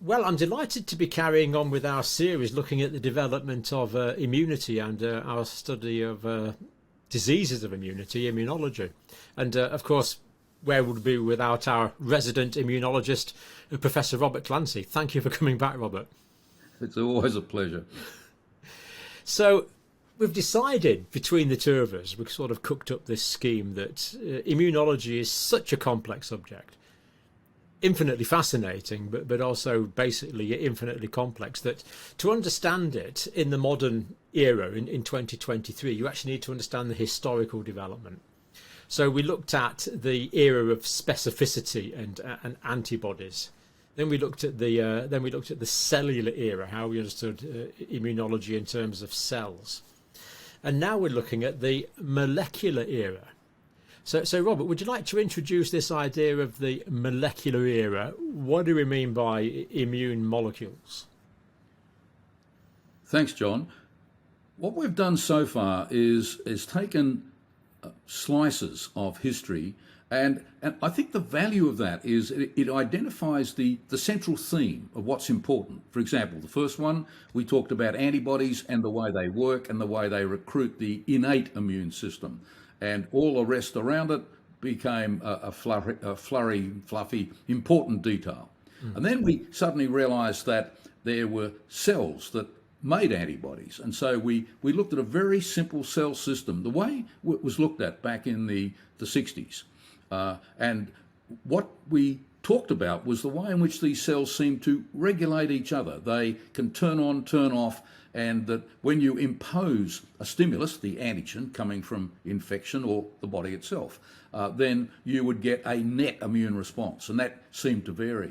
Well, I'm delighted to be carrying on with our series looking at the development of immunity and our study of diseases of immunity, immunology. And of course, where would we be without our resident immunologist, Professor Robert Clancy? Thank you for coming back, Robert. It's always a pleasure. So we've decided between the two of us, we've sort of cooked up this scheme that immunology is such a complex subject, infinitely fascinating, but also basically infinitely complex, that to understand it in the modern era, in 2023, you actually need to understand the historical development. So we looked at the era of specificity and antibodies. Then we looked at the cellular era, how we understood immunology in terms of cells, and now we're looking at the molecular era. So Robert, would you like to introduce this idea of the molecular era? What do we mean by immune molecules? Thanks, John. What we've done so far is taken slices of history, and I think the value of that is it identifies the central theme of what's important. For example, the first one, we talked about antibodies and the way they work and the way they recruit the innate immune system. And all the rest around it became a fluffy, important detail. And then we suddenly realized that there were cells that made antibodies. And so we looked at a very simple cell system, the way it was looked at back in the 60s. And what we talked about was the way in which these cells seem to regulate each other. They can turn on, turn off, and that when you impose a stimulus, the antigen coming from infection or the body itself, then you would get a net immune response, and that seemed to vary.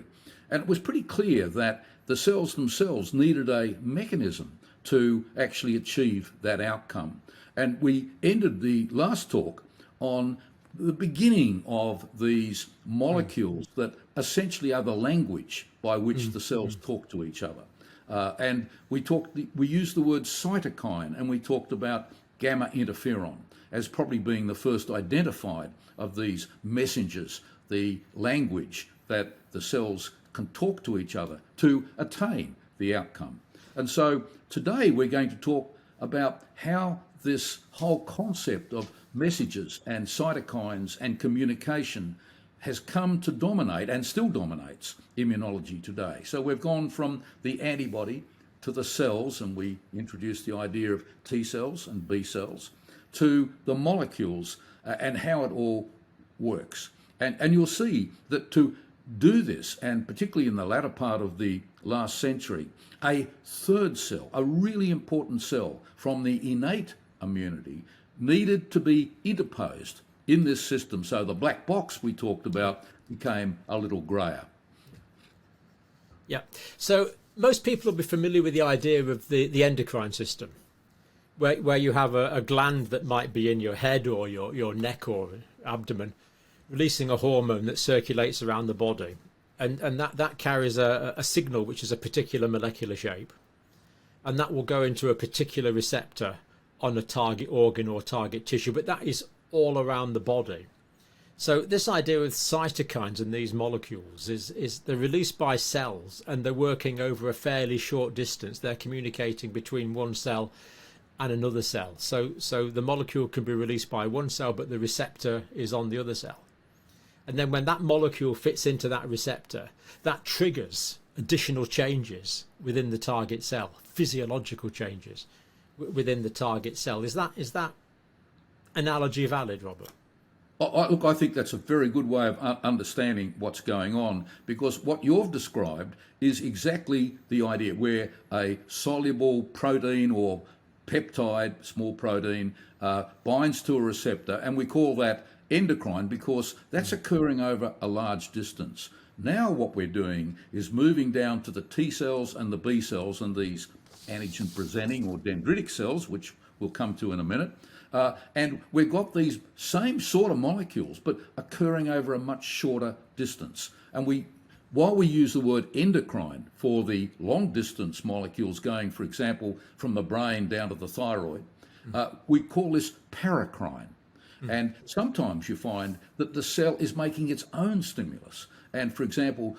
And it was pretty clear that the cells themselves needed a mechanism to actually achieve that outcome. And we ended the last talk on the beginning of these molecules that essentially are the language by which the cells talk to each other. And we used the word cytokine, and we talked about gamma interferon as probably being the first identified of these messengers, the language that the cells can talk to each other to attain the outcome. And so today we're going to talk about how this whole concept of messages and cytokines and communication has come to dominate and still dominates immunology today. So we've gone from the antibody to the cells, and we introduced the idea of T cells and B cells, to the molecules and how it all works. And you'll see that to do this, and particularly in the latter part of the last century, a third cell, a really important cell from the innate immunity, needed to be interposed in this system. So the black box we talked about became a little greyer. Yeah. So most people will be familiar with the idea of the endocrine system, where you have a gland that might be in your head or your neck or abdomen, releasing a hormone that circulates around the body. And that carries a signal which is a particular molecular shape. And that will go into a particular receptor on a target organ or target tissue. But that is all around the body. So this idea of cytokines and these molecules is they're released by cells, and they're working over a fairly short distance. They're communicating between one cell and another cell. So the molecule can be released by one cell, but the receptor is on the other cell. And then when that molecule fits into that receptor, that triggers additional changes within the target cell, physiological changes within the target cell. Is that analogy valid, Robert? Look, I think that's a very good way of understanding what's going on, because what you've described is exactly the idea, where a soluble protein or peptide, small protein, binds to a receptor, and we call that endocrine because that's occurring over a large distance. Now what we're doing is moving down to the T cells and the B cells and these antigen presenting or dendritic cells, which we'll come to in a minute. And we've got these same sort of molecules, but occurring over a much shorter distance. And while we use the word endocrine for the long distance molecules going, for example, from the brain down to the thyroid, we call this paracrine. And sometimes you find that the cell is making its own stimulus. And for example,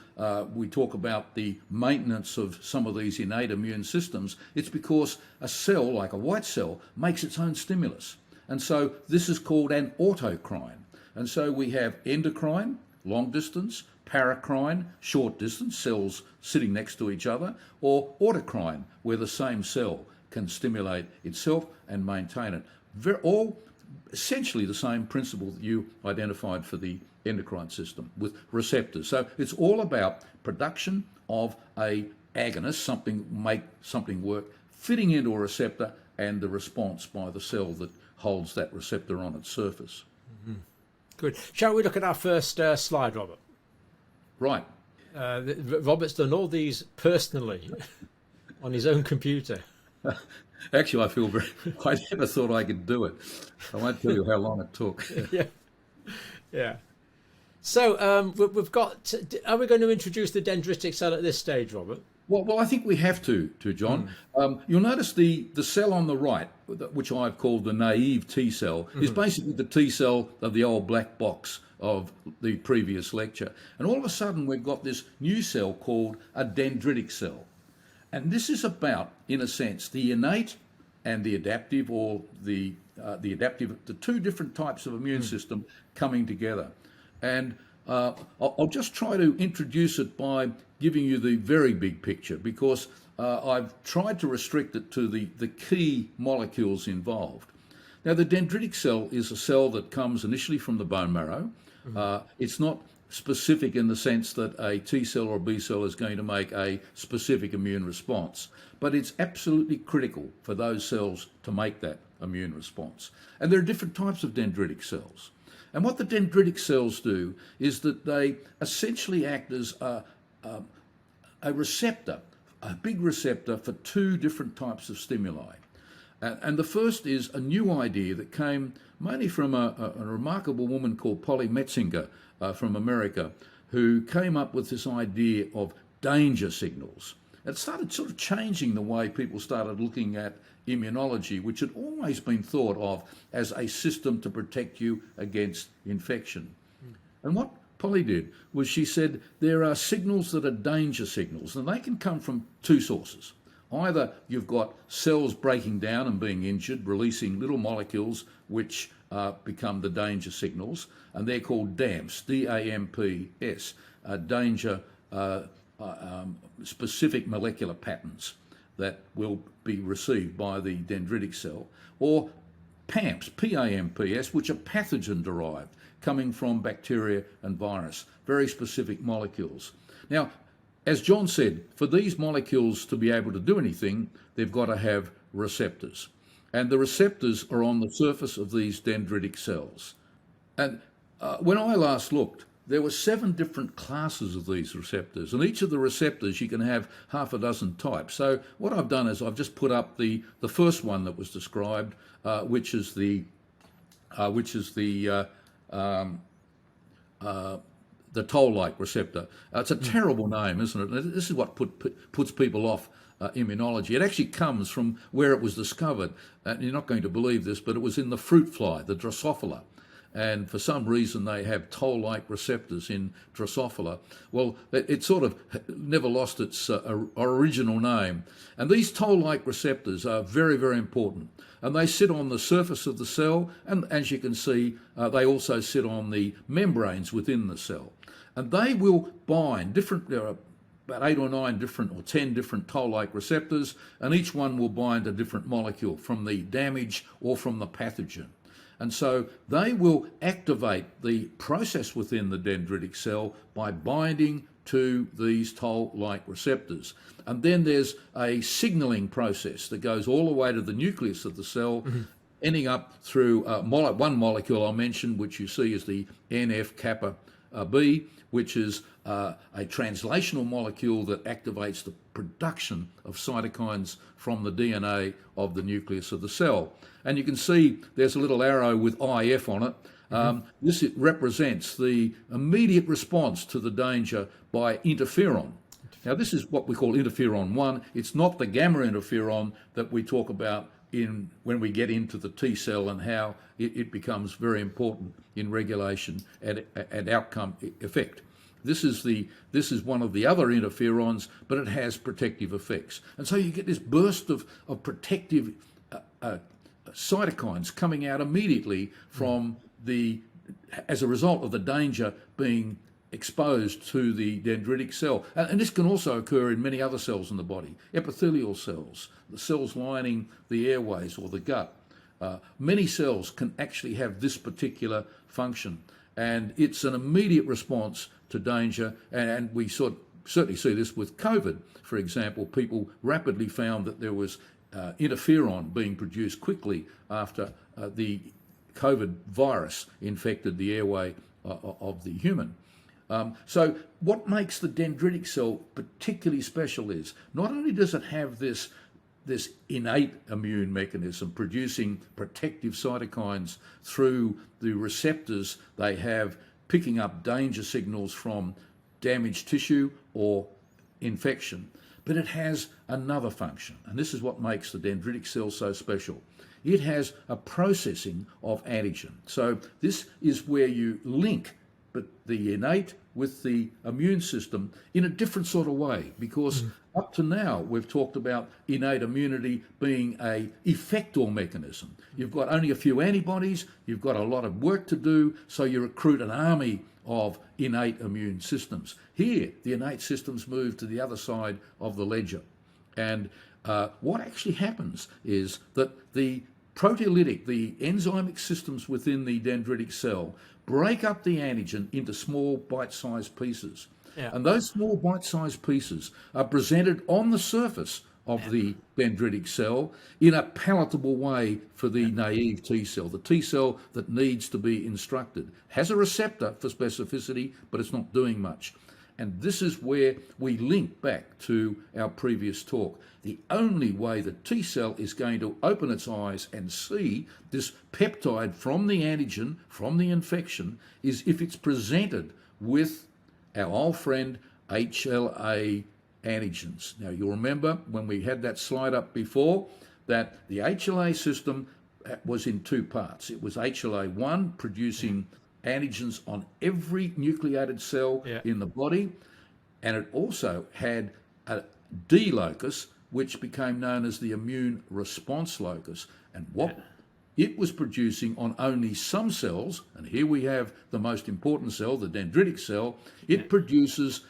we talk about the maintenance of some of these innate immune systems. It's because a cell, like a white cell, makes its own stimulus. And so this is called an autocrine. And so we have endocrine, long distance, paracrine, short distance, cells sitting next to each other, or autocrine, where the same cell can stimulate itself and maintain it. All essentially the same principle that you identified for the endocrine system with receptors. So it's all about production of a agonist, make something work, fitting into a receptor, and the response by the cell that holds that receptor on its surface. Mm-hmm. Good. Shall we look at our first slide, Robert? Right. Robert's done all these personally on his own computer. Actually, I never thought I could do it. I won't tell you how long it took. Yeah. So we've got. Are we going to introduce the dendritic cell at this stage, Robert? Well, I think we have to John. You'll notice the cell on the right, which I've called the naive T cell, is basically the T cell of the old black box of the previous lecture. And all of a sudden, we've got this new cell called a dendritic cell. And this is about, in a sense, the innate and the adaptive, or the two different types of immune system coming together. And I'll just try to introduce it by giving you the very big picture, because I've tried to restrict it to the key molecules involved. Now, the dendritic cell is a cell that comes initially from the bone marrow. It's not specific in the sense that a T cell or a B cell is going to make a specific immune response, but it's absolutely critical for those cells to make that immune response. And there are different types of dendritic cells. And what the dendritic cells do is that they essentially act as a receptor, a big receptor for two different types of stimuli. And the first is a new idea that came mainly from a remarkable woman called Polly Metzinger from America, who came up with this idea of danger signals. It started sort of changing the way people started looking at immunology, which had always been thought of as a system to protect you against infection. And what Polly did was she said there are signals that are danger signals, and they can come from two sources. Either you've got cells breaking down and being injured, releasing little molecules which become the danger signals, and they're called DAMPs, D-A-M-P-S, danger specific molecular patterns that will be received by the dendritic cell, or PAMPs, P-A-M-P-S, which are pathogen-derived, coming from bacteria and virus, very specific molecules. Now, as John said, for these molecules to be able to do anything, they've got to have receptors. And the receptors are on the surface of these dendritic cells. And when I last looked, there were 7 different classes of these receptors, and each of the receptors you can have half a dozen types. So what I've done is I've just put up the first one that was described, which is the toll-like receptor. It's a terrible name, isn't it? This is what puts people off immunology. It actually comes from where it was discovered. You're not going to believe this, but it was in the fruit fly, the Drosophila. And for some reason they have toll-like receptors in Drosophila. Well, it sort of never lost its original name. And these toll-like receptors are very, very important. And they sit on the surface of the cell, and as you can see, they also sit on the membranes within the cell. And they will bind there are about 8 or 9 different, or 10 different toll-like receptors, and each one will bind a different molecule from the damage or from the pathogen. And so they will activate the process within the dendritic cell by binding to these toll-like receptors. And then there's a signaling process that goes all the way to the nucleus of the cell, ending up through one molecule I mentioned, which you see is the NF-kappa B, which is a translational molecule that activates the production of cytokines from the DNA of the nucleus of the cell. And you can see there's a little arrow with IF on it. This represents the immediate response to the danger by interferon. Now, this is what we call interferon 1. It's not the gamma interferon that we talk about when we get into the T cell and how it becomes very important in regulation and outcome effect. This is one of the other interferons, but it has protective effects. And so you get this burst of protective cytokines coming out immediately from as a result of the danger being exposed to the dendritic cell. And this can also occur in many other cells in the body, epithelial cells, the cells lining the airways or the gut. Many cells can actually have this particular function, and it's an immediate response to danger. And we certainly see this with COVID, for example. People rapidly found that there was interferon being produced quickly after the COVID virus infected the airway of the human. So what makes the dendritic cell particularly special is not only does it have this innate immune mechanism producing protective cytokines through the receptors they have, picking up danger signals from damaged tissue or infection, but it has another function, and this is what makes the dendritic cell so special. It has a processing of antigen. So this is where you link but the innate with the immune system in a different sort of way, because up to now we've talked about innate immunity being a effector mechanism. You've got only a few antibodies, you've got a lot of work to do, so you recruit an army of innate immune systems. Here, the innate systems move to the other side of the ledger. And what actually happens is that the proteolytic, the enzymic systems within the dendritic cell, break up the antigen into small bite-sized pieces. Yeah. And those small bite-sized pieces are presented on the surface of the dendritic cell in a palatable way for the naive T cell, the T cell that needs to be instructed. Has a receptor for specificity, but it's not doing much. And this is where we link back to our previous talk. The only way the T cell is going to open its eyes and see this peptide from the antigen, from the infection, is if it's presented with our old friend HLA antigens. Now, you'll remember when we had that slide up before that the HLA system was in two parts. It was HLA-1 producing antigens on every nucleated cell in the body, and it also had a D locus, which became known as the immune response locus. And what it was producing on only some cells, and here we have the most important cell, the dendritic cell, it produces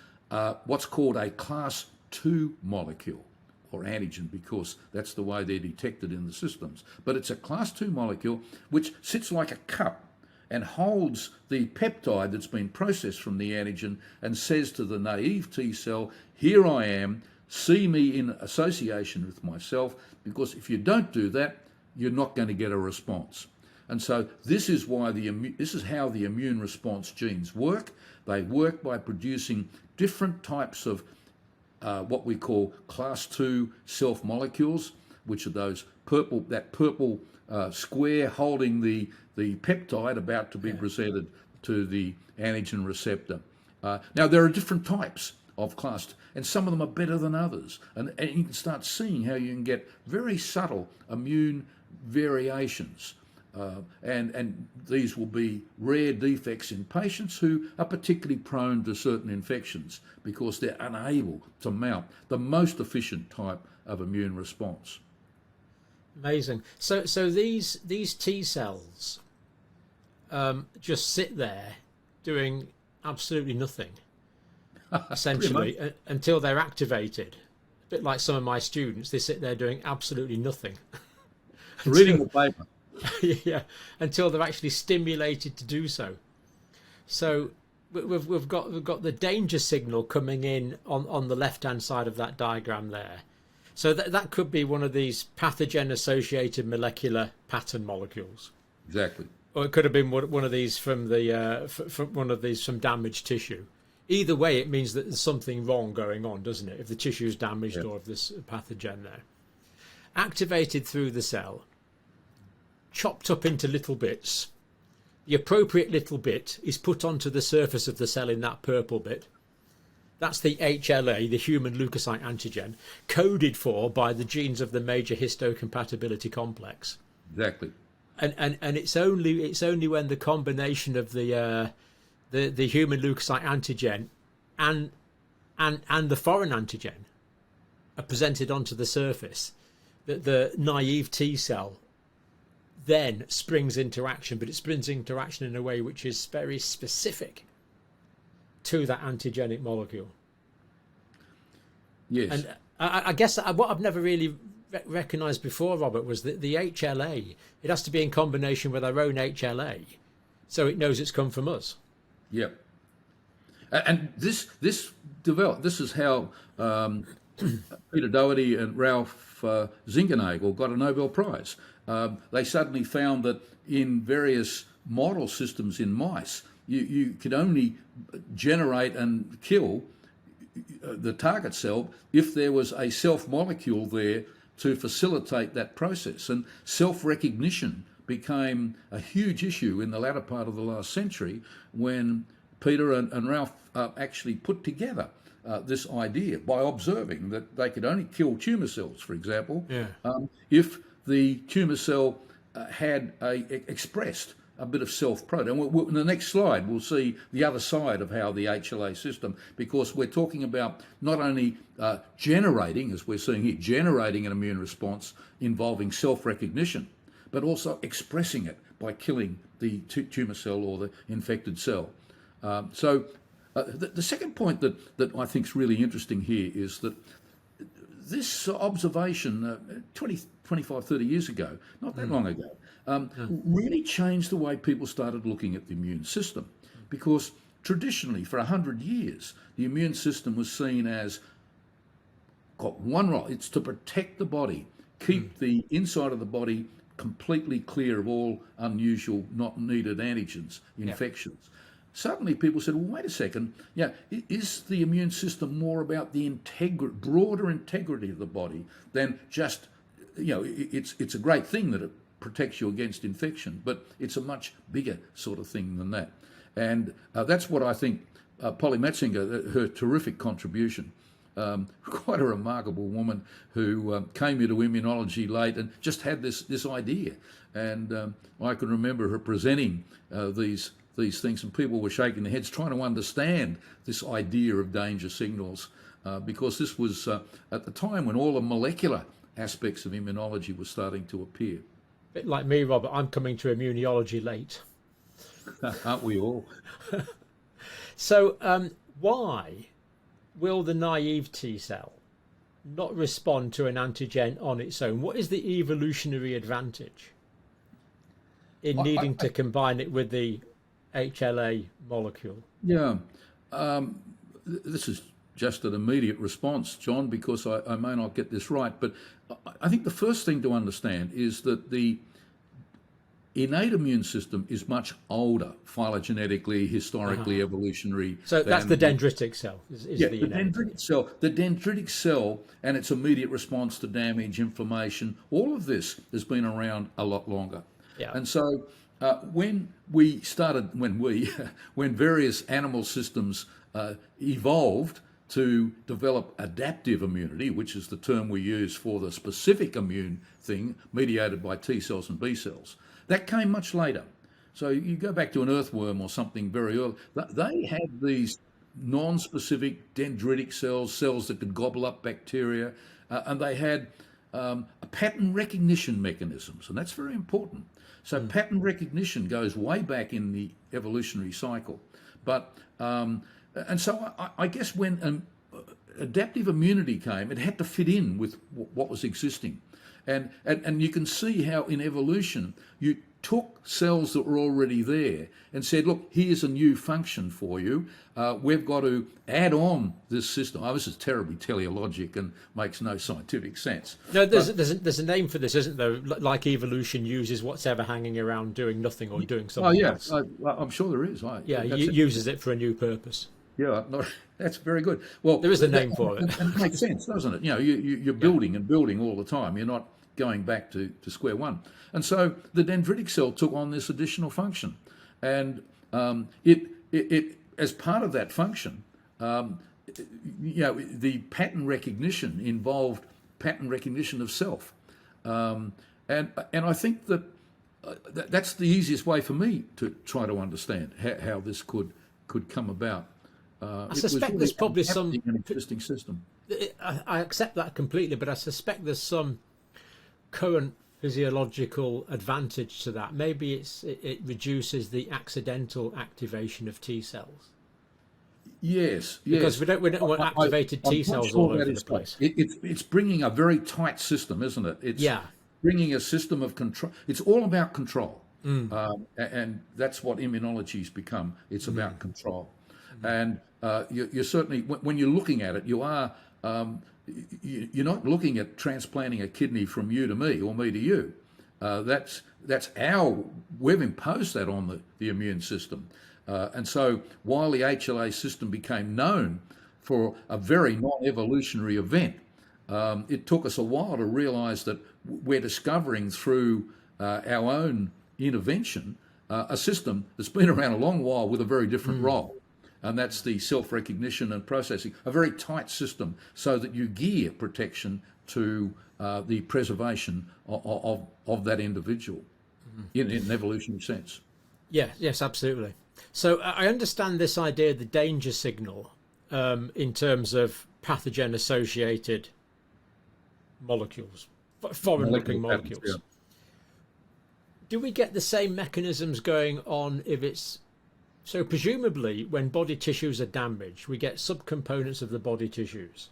what's called a class 2 molecule, or antigen, because that's the way they're detected in the systems. But it's a class 2 molecule which sits like a cup and holds the peptide that's been processed from the antigen and says to the naive T cell, here I am, see me in association with myself, because if you don't do that, you're not going to get a response. And so this is why this is how the immune response genes work. They work by producing different types of what we call class 2 self molecules, which are those purple square holding the peptide about to be presented to the antigen receptor. Now, there are different types of class, and some of them are better than others. And you can start seeing how you can get very subtle immune variations. And these will be rare defects in patients who are particularly prone to certain infections because they're unable to mount the most efficient type of immune response. Amazing. So these T cells just sit there doing absolutely nothing, essentially, until they're activated. A bit like some of my students, they sit there doing absolutely nothing. Reading the paper. Yeah, until they're actually stimulated to do so. So we've got the danger signal coming in on the left-hand side of that diagram there. So that could be one of these pathogen-associated molecular pattern molecules. Exactly. Or it could have been one of these from from damaged tissue. Either way, it means that there's something wrong going on, doesn't it? If the tissue is damaged or if there's a pathogen there. Activated through the cell, chopped up into little bits. The appropriate little bit is put onto the surface of the cell in that purple bit. That's the HLA, the human leukocyte antigen, coded for by the genes of the major histocompatibility complex. Exactly. And it's only when the combination of the human leukocyte antigen and the foreign antigen are presented onto the surface, that the naive T cell then springs into action, but it springs into action in a way which is very specific to that antigenic molecule. Yes. And I guess what I've never really recognised before, Robert, was that the HLA, it has to be in combination with our own HLA, so it knows it's come from us. Yep. And this developed. This is how Peter Doherty and Ralph Zinkenagel got a Nobel Prize. They suddenly found that in various model systems in mice, you could only generate and kill the target cell if there was a self molecule there to facilitate that process. And self-recognition became a huge issue in the latter part of the last century when Peter and Ralph actually put together this idea by observing that they could only kill tumour cells, for example, if the tumour cell had expressed a bit of self-protein. And in the next slide, we'll see the other side of how the HLA system, because we're talking about not only generating, as we're seeing here, generating an immune response involving self-recognition, but also expressing it by killing the tumour cell or the infected cell. So the second point that I think is really interesting here is that this observation 20, 25, 30 years ago, not that long ago, really changed the way people started looking at the immune system. Because traditionally, for 100 years, the immune system was seen as got one role. It's to protect the body, keep the inside of the body completely clear of all unusual, not needed antigens, infections. Suddenly people said, well, wait a second, is the immune system more about the broader integrity of the body than just, it's a great thing that it protects you against infection, but it's a much bigger sort of thing than that. And that's what I think Polly Metzinger, her terrific contribution, quite a remarkable woman who came into immunology late and just had this idea. And I can remember her presenting these things, and people were shaking their heads trying to understand this idea of danger signals, because this was at the time when all the molecular aspects of immunology were starting to appear. A bit like me, Robert, I'm coming to immunology late. Aren't we all? So why will the naive T cell not respond to an antigen on its own? What is the evolutionary advantage in needing to combine it with the HLA molecule? Yeah, this is just an immediate response, John, because I may not get this right, but I think the first thing to understand is that the innate immune system is much older, phylogenetically, historically, evolutionary. So that's the dendritic cell. The dendritic cell. The dendritic cell and its immediate response to damage, inflammation, all of this has been around a lot longer. Yeah. And so when various animal systems evolved to develop adaptive immunity, which is the term we use for the specific immune thing mediated by T cells and B cells, that came much later. So you go back to an earthworm or something very early, they had these non-specific dendritic cells that could gobble up bacteria, and they had pattern recognition mechanisms, and that's very important. So pattern recognition goes way back in the evolutionary cycle. But and so I guess when adaptive immunity came, it had to fit in with what was existing. And you can see how in evolution you took cells that were already there and said, look, here's a new function for you. We've got to add on this system. Oh, this is terribly teleologic and makes no scientific sense. No, there's a name for this, isn't there? Like evolution uses what's ever hanging around doing nothing or doing something else. I'm sure there is. Uses it for a new purpose. Yeah, that's very good. Well, there is a name for it. It makes sense, doesn't it? You're building and building all the time. You're not going back to square one. And so the dendritic cell took on this additional function. And it as part of that function, the pattern recognition involved pattern recognition of self. And I think that that's the easiest way for me to try to understand how this could come about. I It was suspect really there's probably some. adapting an existing system. I accept that completely, but I suspect there's some current physiological advantage to that. Maybe it reduces the accidental activation of T cells Yes, because yes. we don't want activated I'm T quite cells sure all that over the is so. place. It's bringing a very tight system, isn't it? It's Yeah. bringing a system of control. It's all about control, Mm. and that's what immunology's become. It's Mm. about control, and you're certainly when you're looking at it, you are. You're not looking at transplanting a kidney from you to me or me to you. That's our we've imposed that on the immune system, and so while the HLA system became known for a very non-evolutionary event, it took us a while to realise that we're discovering through our own intervention a system that's been around a long while with a very different role. And that's the self-recognition and processing, a very tight system so that you gear protection to the preservation of that individual in an evolutionary sense. Yeah, yes, absolutely. So I understand this idea of the danger signal in terms of pathogen-associated molecules, foreign-looking Molecular patterns, yeah. molecules. Do we get the same mechanisms going on if it's so? Presumably, when body tissues are damaged, we get subcomponents of the body tissues,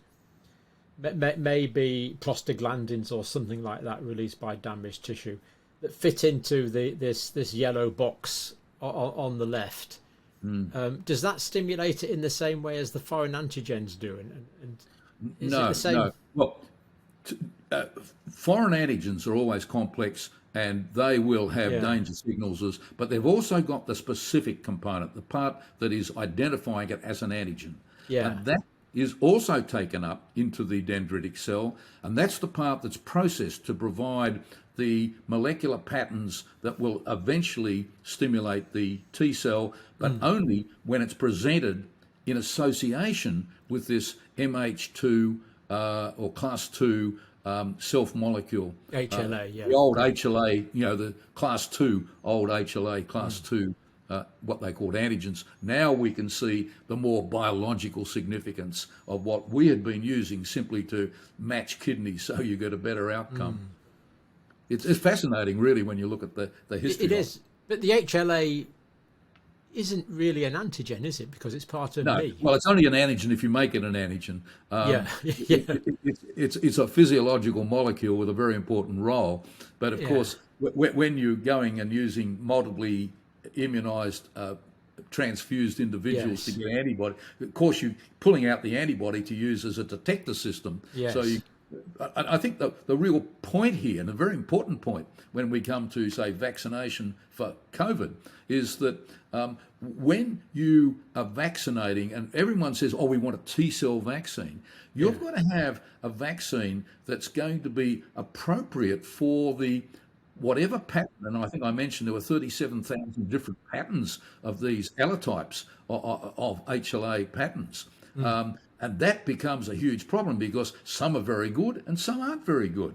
maybe prostaglandins or something like that, released by damaged tissue, that fit into this yellow box on the left. Does that stimulate it in the same way as the foreign antigens do? And is it No, the same? no. Well, foreign antigens are always complex and they will have Yeah. danger signals, but they've also got the specific component, the part that is identifying it as an antigen. Yeah. And that is also taken up into the dendritic cell, and that's the part that's processed to provide the molecular patterns that will eventually stimulate the T cell, but only when it's presented in association with this MH2 or class 2 self molecule. HLA, yeah. The old HLA, the class 2, old HLA, class 2, what they called antigens. Now we can see the more biological significance of what we had been using simply to match kidneys so you get a better outcome. It's fascinating, really, when you look at the history. It is. But the HLA isn't really an antigen, is it? Because it's part of No, me. well, it's only an antigen if you make it an antigen. Yeah. It's a physiological molecule with a very important role. But of course, when you're going and using multiply immunized transfused individuals to get antibody, of course you're pulling out the antibody to use as a detector system. Yes. So I think the real point here, and a very important point when we come to, say, vaccination for COVID, is that when you are vaccinating, and everyone says, oh, we want a T-cell vaccine, you've got to have a vaccine that's going to be appropriate for the whatever pattern, and I think I mentioned there were 37,000 different patterns of these allotypes of HLA patterns. And that becomes a huge problem because some are very good and some aren't very good.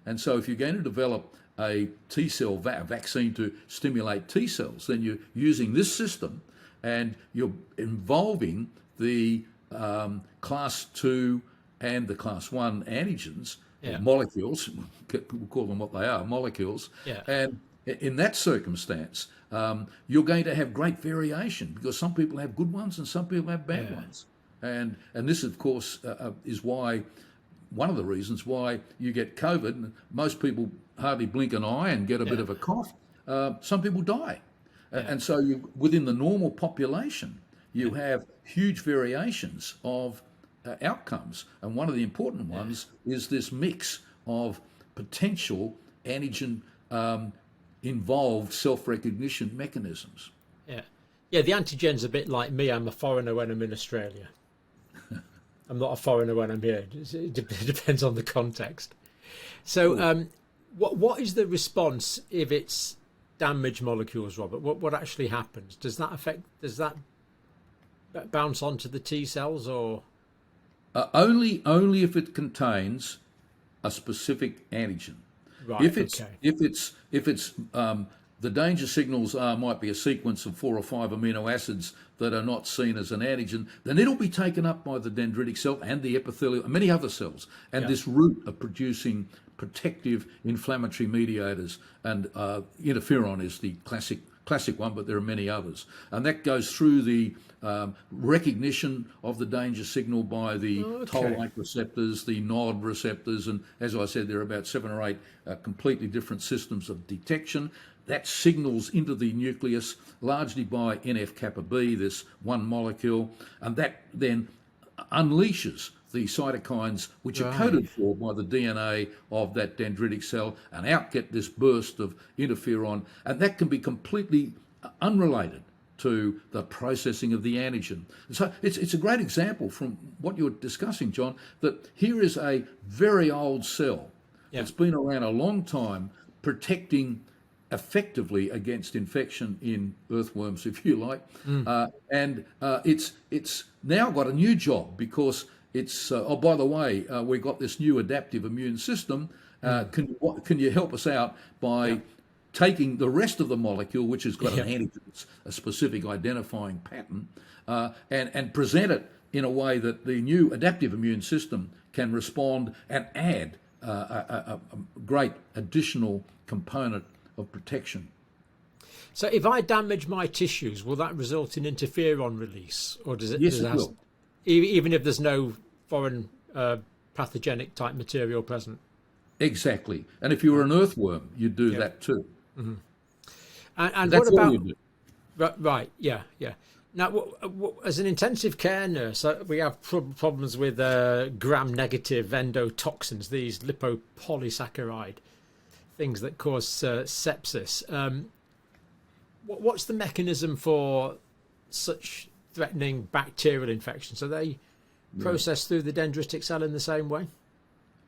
And so if you're going to develop a T-cell vaccine to stimulate T cells, then you're using this system and you're involving the class 2 and the class 1 antigens, or molecules, we'll call them what they are, molecules. And in that circumstance, you're going to have great variation because some people have good ones and some people have bad ones. And this, of course, is why one of the reasons why you get COVID, and most people hardly blink an eye and get a bit of a cough. Some people die. And so within the normal population, you have huge variations of outcomes. And one of the important ones is this mix of potential antigen involved self-recognition mechanisms. Yeah, the antigen's a bit like me. I'm a foreigner when I'm in Australia. I'm not a foreigner when I'm here. It depends on the context. So what is the response if it's damaged molecules, Robert? What actually happens? Does that bounce onto the T cells or? Only if it contains a specific antigen. Right. If it's the danger signals might be a sequence of 4 or 5 amino acids that are not seen as an antigen, then it'll be taken up by the dendritic cell and the epithelial and many other cells. And this route of producing protective inflammatory mediators, and interferon is the classic one, but there are many others. And that goes through the recognition of the danger signal by the toll-like receptors, the nod receptors, and as I said, there are about 7 or 8 completely different systems of detection. That signals into the nucleus largely by NF-kappa B, this one molecule, and that then unleashes the cytokines which are coded for by the DNA of that dendritic cell, and out get this burst of interferon, and that can be completely unrelated to the processing of the antigen. So it's a great example from what you're discussing, John, that here is a very old cell that's been around a long time, protecting effectively against infection in earthworms, if you like, and it's now got a new job because it's oh, by the way, we got this new adaptive immune system. Can you help us out by taking the rest of the molecule, which has got an antigen, a specific identifying pattern, and present it in a way that the new adaptive immune system can respond and add a great additional component of protection. So if I damage my tissues, will that result in interferon release, or does it? Yes, it will. Even if there's no foreign pathogenic type material present. Exactly. And if you were an earthworm, you'd do that too. Mm-hmm. And that's what about? All you do. Right. Yeah. Now, as an intensive care nurse, we have problems with gram-negative endotoxins, these lipopolysaccharide things that cause sepsis. What's the mechanism for such threatening bacterial infections? Are they processed through the dendritic cell in the same way?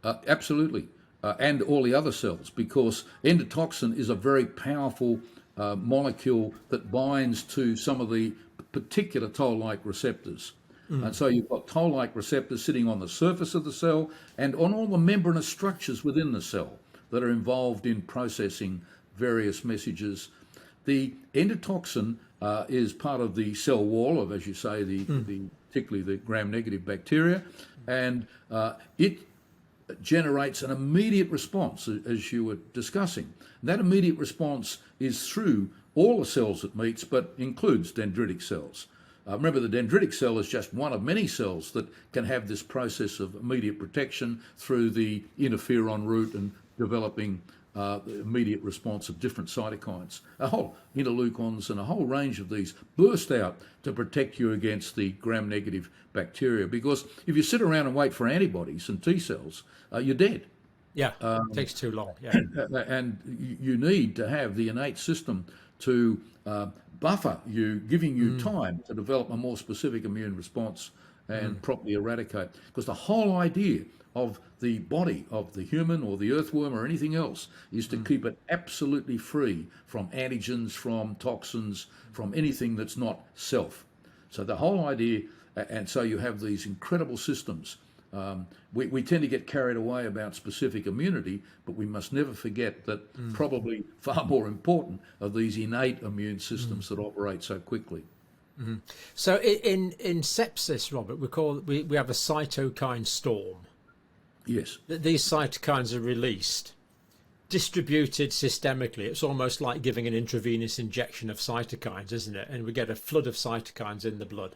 Absolutely. And all the other cells, because endotoxin is a very powerful molecule that binds to some of the particular toll-like receptors. And so you've got toll-like receptors sitting on the surface of the cell and on all the membranous structures within the cell that are involved in processing various messages. The endotoxin is part of the cell wall of, as you say, particularly the gram-negative bacteria, and it generates an immediate response, as you were discussing. And that immediate response is through all the cells it meets, but includes dendritic cells. Remember, the dendritic cell is just one of many cells that can have this process of immediate protection through the interferon route and developing the immediate response of different cytokines. A whole interleukins and a whole range of these burst out to protect you against the gram-negative bacteria. Because if you sit around and wait for antibodies and T cells, you're dead. Yeah, it takes too long. Yeah, and you need to have the innate system to buffer you, giving you time to develop a more specific immune response and properly eradicate. Because the whole idea of the body of the human or the earthworm or anything else is to keep it absolutely free from antigens, from toxins, from anything that's not self. So the whole idea, and so you have these incredible systems. We tend to get carried away about specific immunity, but we must never forget that probably far more important are these innate immune systems that operate so quickly. Mm-hmm. So in sepsis, Robert, we have a cytokine storm. Yes. These cytokines are released, distributed systemically. It's almost like giving an intravenous injection of cytokines, isn't it? And we get a flood of cytokines in the blood.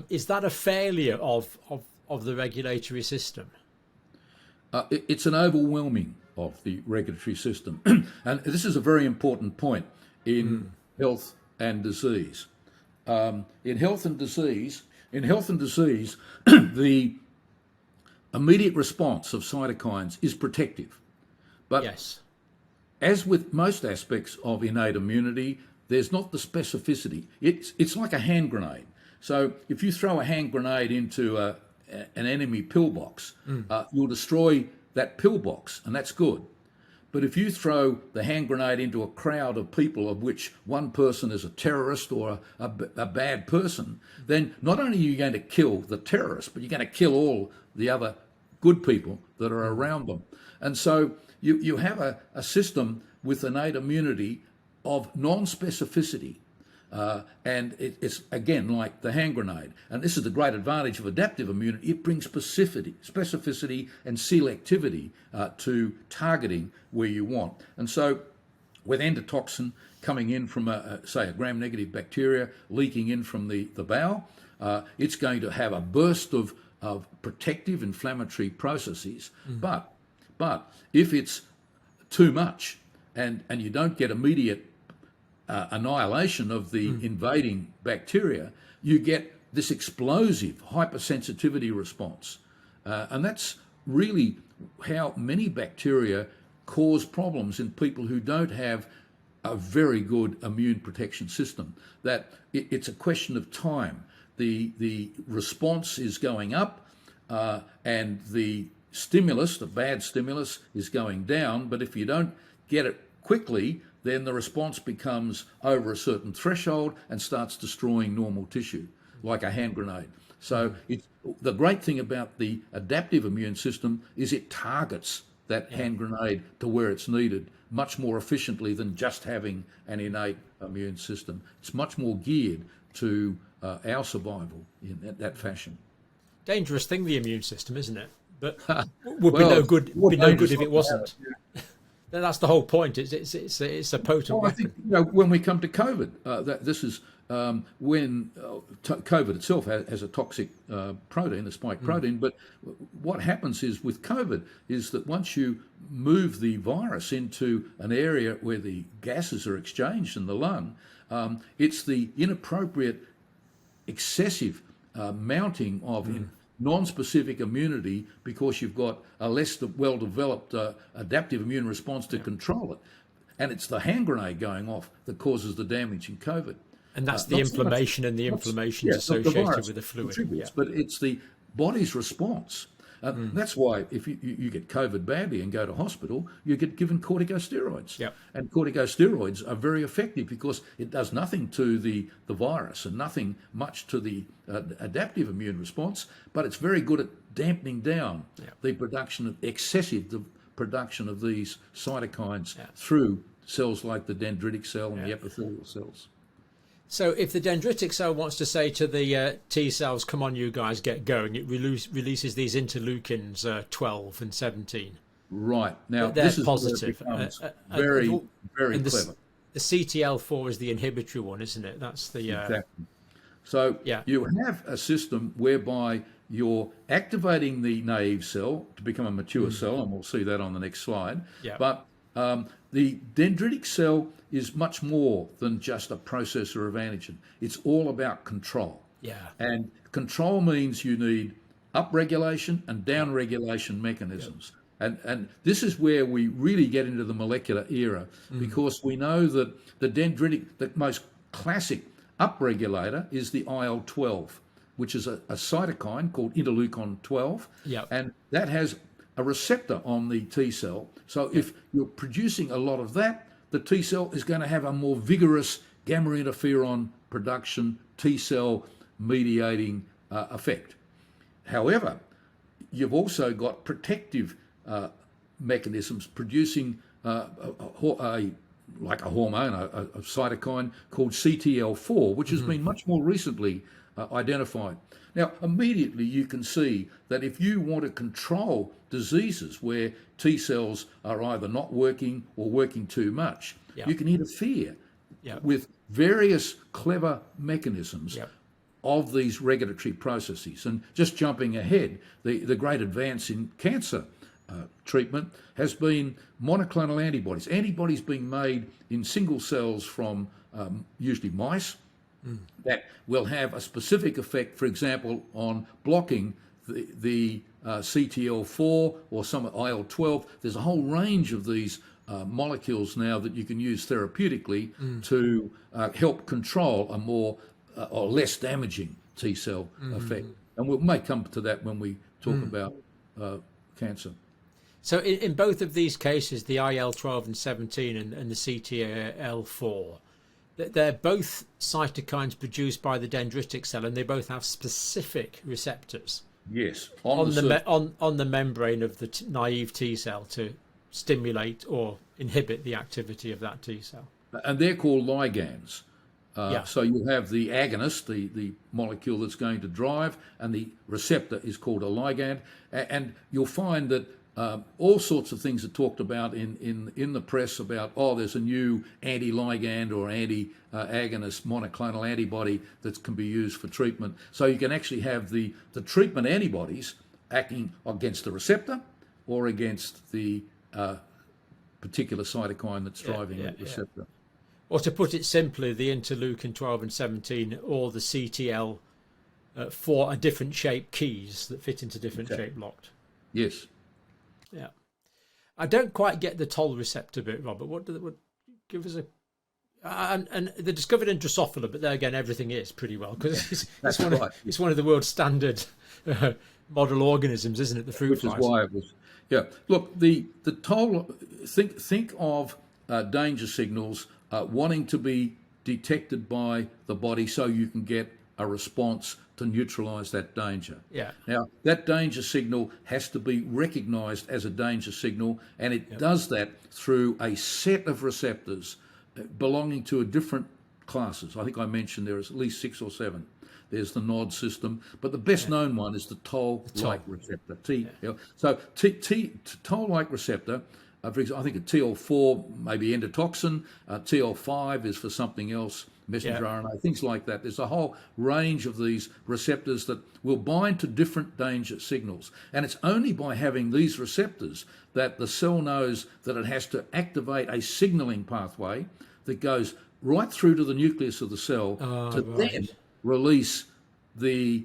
Is that a failure of the regulatory system? It's an overwhelming of the regulatory system. And this is a very important point in health and disease. In health and disease, the immediate response of cytokines is protective. But yes, as with most aspects of innate immunity, there's not the specificity. It's like a hand grenade. So if you throw a hand grenade into an enemy pillbox, you'll destroy that pillbox, and that's good. But if you throw the hand grenade into a crowd of people of which one person is a terrorist or a bad person, then not only are you going to kill the terrorist, but you're going to kill all the other good people that are around them. And so you have a system with innate immunity of non-specificity. And it's, again, like the hand grenade. And this is the great advantage of adaptive immunity. It brings specificity and selectivity to targeting where you want. And so with endotoxin coming in from, say, a gram-negative bacteria leaking in from the bowel, it's going to have a burst of protective inflammatory processes. But if it's too much and you don't get immediate annihilation of the invading bacteria, you get this explosive hypersensitivity response. And that's really how many bacteria cause problems in people who don't have a very good immune protection system, that it's a question of time. The response is going up and the stimulus, the bad stimulus, is going down. But if you don't get it quickly, then the response becomes over a certain threshold and starts destroying normal tissue, like a hand grenade. So the great thing about the adaptive immune system is it targets that hand grenade to where it's needed much more efficiently than just having an innate immune system. It's much more geared to our survival in that fashion. Dangerous thing, the immune system, isn't it? But would be no good. Would be no good if it wasn't. That's the whole point. It's a potent weapon. I think when we come to COVID, this is when COVID itself has a toxic protein, a spike protein. But what happens is with COVID is that once you move the virus into an area where the gases are exchanged in the lung, it's the inappropriate, excessive mounting of non-specific immunity because you've got a less well-developed adaptive immune response to control it. And it's the hand grenade going off that causes the damage in COVID. And that's the inflammation and the inflammations associated with the fluid. But it's the body's response. That's why if you get COVID badly and go to hospital, you get given corticosteroids. And corticosteroids are very effective because it does nothing to the virus and nothing much to the adaptive immune response, but it's very good at dampening down the production of the production of these cytokines through cells like the dendritic cell and the epithelial cells. So if the dendritic cell wants to say to the T cells, come on, you guys, get going, it releases these interleukins 12 and 17. Right. Now, they're this is positive. Very clever. The CTL4 is the inhibitory one, isn't it? That's the... Exactly. So you have a system whereby you're activating the naive cell to become a mature cell, and we'll see that on the next slide. But the dendritic cell is much more than just a processor of antigen. It's all about control. And control means you need upregulation and downregulation mechanisms. And this is where we really get into the molecular era, because we know that the most classic upregulator is the IL-12, which is a cytokine called interleukin 12. And that has a receptor on the T cell. So if you're producing a lot of that, the T cell is going to have a more vigorous gamma interferon production, T cell mediating effect. However, you've also got protective mechanisms producing like a hormone, a cytokine called CTL4, which has been much more recently identified. Now, immediately you can see that if you want to control diseases where T cells are either not working or working too much, you can interfere with various clever mechanisms of these regulatory processes. And just jumping ahead, the great advance in cancer treatment has been monoclonal antibodies. Antibodies being made in single cells from usually mice that will have a specific effect, for example, on blocking the CTL4 or some IL-12. There's a whole range of these molecules now that you can use therapeutically to help control a more or less damaging T cell effect. And we may come to that when we talk about cancer. So in both of these cases, the IL-12 and 17 and the CTL4, they're both cytokines produced by the dendritic cell, and they both have specific receptors. Yes, on the membrane of the naive T cell to stimulate or inhibit the activity of that T cell. And they're called ligands. Yeah. So you have the agonist, the molecule that's going to drive, and the receptor is called a ligand. And you'll find that all sorts of things are talked about in the press about, there's a new anti-ligand or anti-agonist monoclonal antibody that can be used for treatment. So you can actually have the treatment antibodies acting against the receptor or against the particular cytokine that's driving the receptor. Or to put it simply, the interleukin 12 and 17 or the CTL 4 are different shape keys that fit into different shape locked. Yes. Yeah. I don't quite get the toll receptor bit, Robert. What give us a... And they discovered in Drosophila, but there again, everything is pretty well, because it's one of the world's standard model organisms, isn't it? The fruit flies. Which is why it was... Yeah. Look, the toll... Think of danger signals wanting to be detected by the body so you can get a response to neutralise that danger. Yeah. Now, that danger signal has to be recognised as a danger signal, and it does that through a set of receptors belonging to a different classes. I think I mentioned there is at least 6 or 7. There's the NOD system, but the best known one is the toll-like receptor. So toll-like receptor, for example, I think a TL4 maybe endotoxin, TL5 is for something else, messenger RNA, things like that. There's a whole range of these receptors that will bind to different danger signals. And it's only by having these receptors that the cell knows that it has to activate a signaling pathway that goes right through to the nucleus of the cell then release the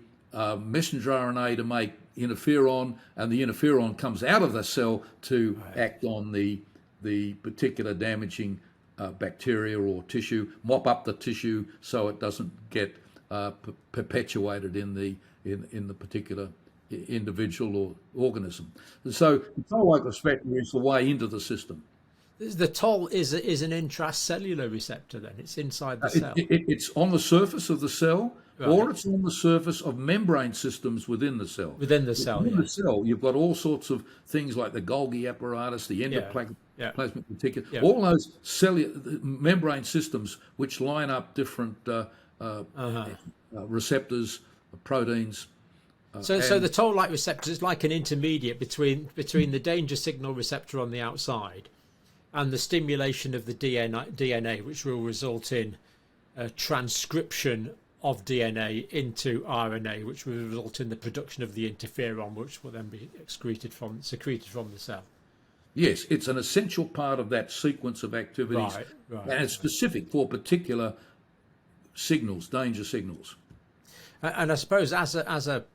messenger RNA to make interferon, and the interferon comes out of the cell to act on the particular damaging bacteria or tissue, mop up the tissue so it doesn't get perpetuated in the particular individual or organism. So the toll-like receptor is the way into the system. The toll is an intracellular receptor then? It's inside the cell? It's on the surface of the cell, or it's on the surface of membrane systems within the cell. Within the cell, Within the cell, you've got all sorts of things like the Golgi apparatus, the endoplasmic reticulum, all those cellular membrane systems which line up different receptors, proteins. So the toll-like receptor is like an intermediate between the danger signal receptor on the outside and the stimulation of the DNA, which will result in transcription of DNA into RNA, which will result in the production of the interferon, which will then be secreted from the cell. Yes, it's an essential part of that sequence of activities, and it's specific for particular signals, danger signals. And I suppose as a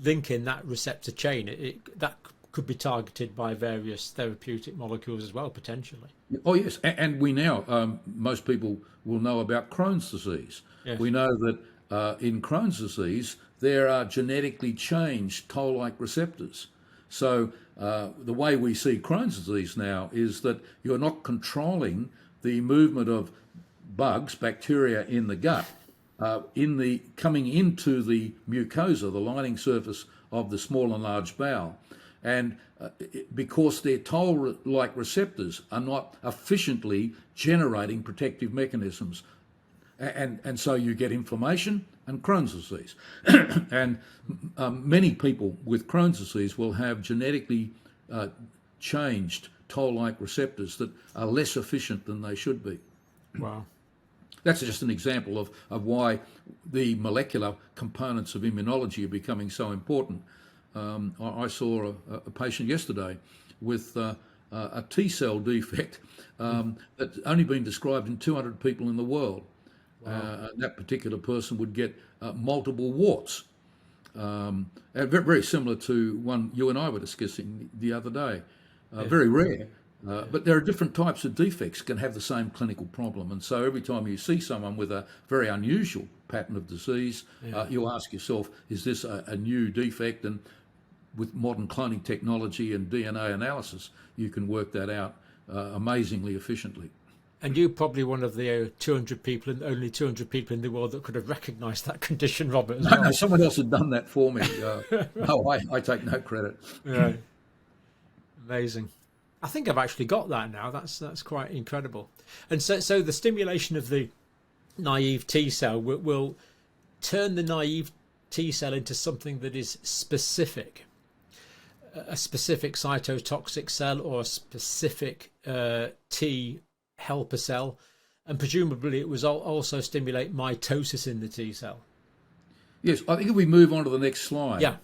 link in that receptor chain, that could be targeted by various therapeutic molecules as well, potentially. Oh, yes. And we now, most people will know about Crohn's disease. Yes. We know that in Crohn's disease, there are genetically changed toll-like receptors. So the way we see Crohn's disease now is that you're not controlling the movement of bugs, bacteria in the gut, coming into the mucosa, the lining surface of the small and large bowel. And because their toll-like receptors are not efficiently generating protective mechanisms. And so you get inflammation and Crohn's disease. And many people with Crohn's disease will have genetically changed toll-like receptors that are less efficient than they should be. Wow. That's just an example of why the molecular components of immunology are becoming so important. I saw a patient yesterday with a T cell defect that's only been described in 200 people in the world. Wow. That particular person would get multiple warts, very similar to one you and I were discussing the other day. Very rare. But there are different types of defects can have the same clinical problem. And so every time you see someone with a very unusual pattern of disease, you'll ask yourself, is this a new defect? And with modern cloning technology and DNA analysis, you can work that out amazingly efficiently. And you're probably one of the 200 people, only 200 people in the world that could have recognised that condition, Robert, as well. No, someone else had done that for me. No, I take no credit. Right. Amazing. I think I've actually got that now. That's quite incredible. And so the stimulation of the naive T cell will turn the naive T cell into something that is specific, a specific cytotoxic cell or a specific T helper cell, and presumably it was also stimulate mitosis in the T cell. Yes, I think if we move on to the next slide, Yeah.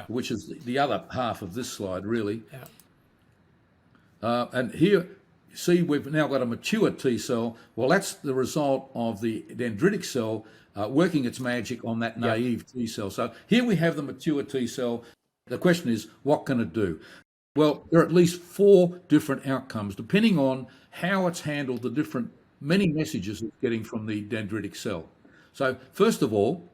which is the other half of this slide, really. Yeah. And here, see, we've now got a mature T cell. Well, that's the result of the dendritic cell working its magic on that naive T cell. So here we have the mature T cell. The question is, what can it do? Well, there are at least 4 different outcomes, depending on how it's handled the many messages it's getting from the dendritic cell. So first of all,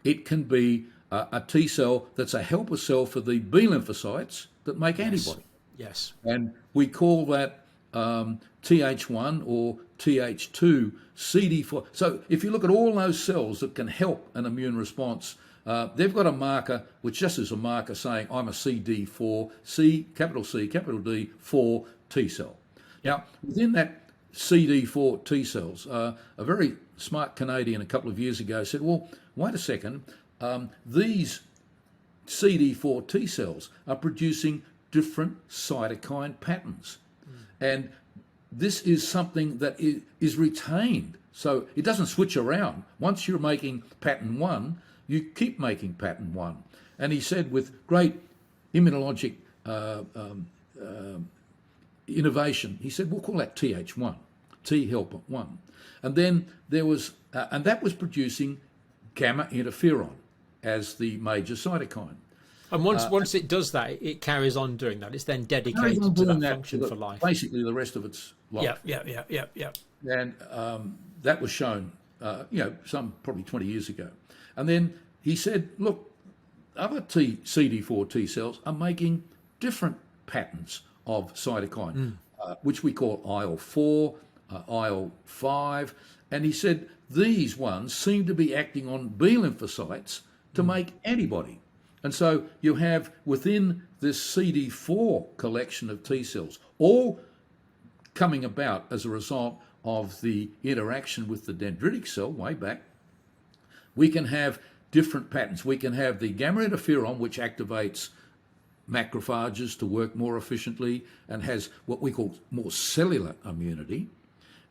it can be a T cell that's a helper cell for the B lymphocytes that make antibody. Yes. And we call that TH1 or TH2 CD4. So if you look at all those cells that can help an immune response, they've got a marker which just is a marker saying I'm a CD4, capital C, capital D, 4 T cell. Now, within that CD4 T cells, a very smart Canadian a couple of years ago said, well, wait a second, these CD4 T cells are producing different cytokine patterns. And this is something that is retained. So it doesn't switch around. Once you're making pattern 1, you keep making pattern 1. And he said with great immunologic innovation, he said, we'll call that TH1, T helper 1. And then there was, and that was producing gamma interferon as the major cytokine. And once it does that, it carries on doing that. It's then dedicated to that function for life. Basically, the rest of its life. Yeah. And that was shown, some probably 20 years ago. And then he said, look, other CD4 T cells are making different patterns of cytokine, which we call IL-4, IL-5. And he said these ones seem to be acting on B lymphocytes to make antibody. And so you have within this CD4 collection of T cells, all coming about as a result of the interaction with the dendritic cell way back, we can have different patterns. We can have the gamma interferon, which activates macrophages to work more efficiently and has what we call more cellular immunity.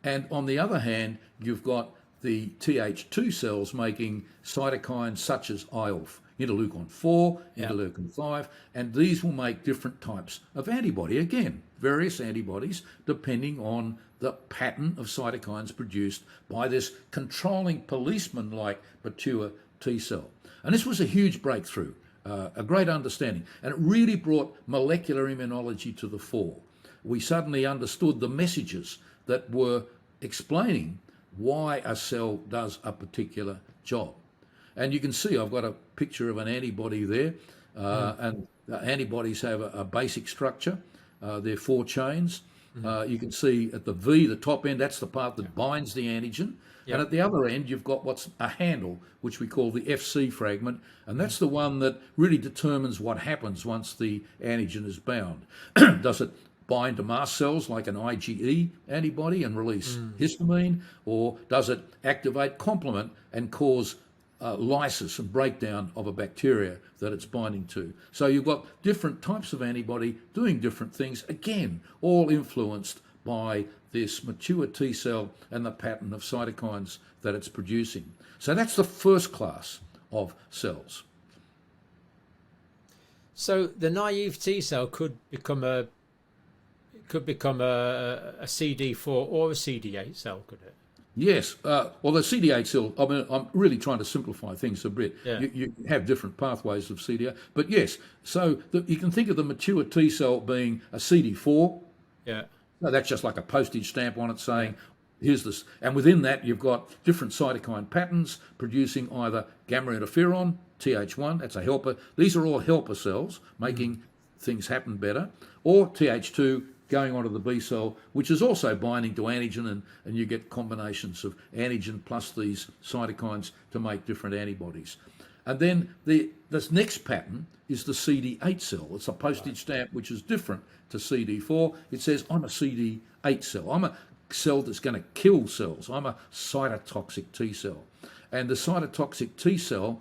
And on the other hand, you've got the Th2 cells making cytokines such as interleukin 4, interleukin 5, and these will make different types of antibody. Again, various antibodies depending on the pattern of cytokines produced by this controlling policeman-like mature T cell. And this was a huge breakthrough, a great understanding, and it really brought molecular immunology to the fore. We suddenly understood the messages that were explaining why a cell does a particular job. And you can see I've got a picture of an antibody there, and antibodies have a basic structure. They're 4 chains. You can see at the V, the top end, that's the part that binds the antigen. And at the other end, you've got what's a handle, which we call the FC fragment, and that's the one that really determines what happens once the antigen is bound. Does it bind to mast cells like an IgE antibody and release histamine, or does it activate complement and cause lysis and breakdown of a bacteria that it's binding to? So you've got different types of antibody doing different things, again, all influenced by this mature T cell and the pattern of cytokines that it's producing. So that's the first class of cells. So the naive T cell could become a CD4 or a CD8 cell, could it? Yes. Well, the CD8 cell, I mean, I'm really trying to simplify things a bit. Yeah. You have different pathways of CD8. But yes, so you can think of the mature T cell being a CD4. Yeah. No, that's just like a postage stamp on it saying, here's this. And within that, you've got different cytokine patterns producing either gamma interferon, TH1, that's a helper. These are all helper cells making things happen better, or TH2 going onto the B cell, which is also binding to antigen, and you get combinations of antigen plus these cytokines to make different antibodies. And then this next pattern is the CD8 cell. It's a postage stamp which is different to CD4. It says, I'm a CD8 cell. I'm a cell that's going to kill cells. I'm a cytotoxic T cell. And the cytotoxic T cell,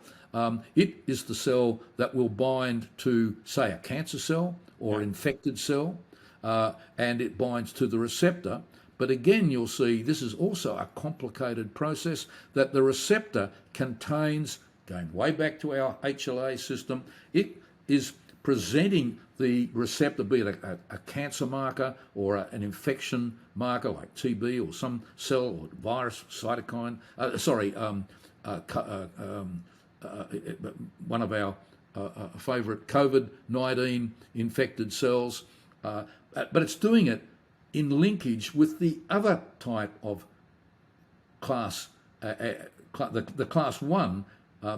it is the cell that will bind to, say, a cancer cell or an infected cell, and it binds to the receptor. But again, you'll see this is also a complicated process that the receptor contains, going way back to our HLA system, it is presenting the receptor, be it a cancer marker or an infection marker like TB or some cell or virus cytokine, one of our favourite COVID-19 infected cells, but it's doing it in linkage with the other type of class, the class 1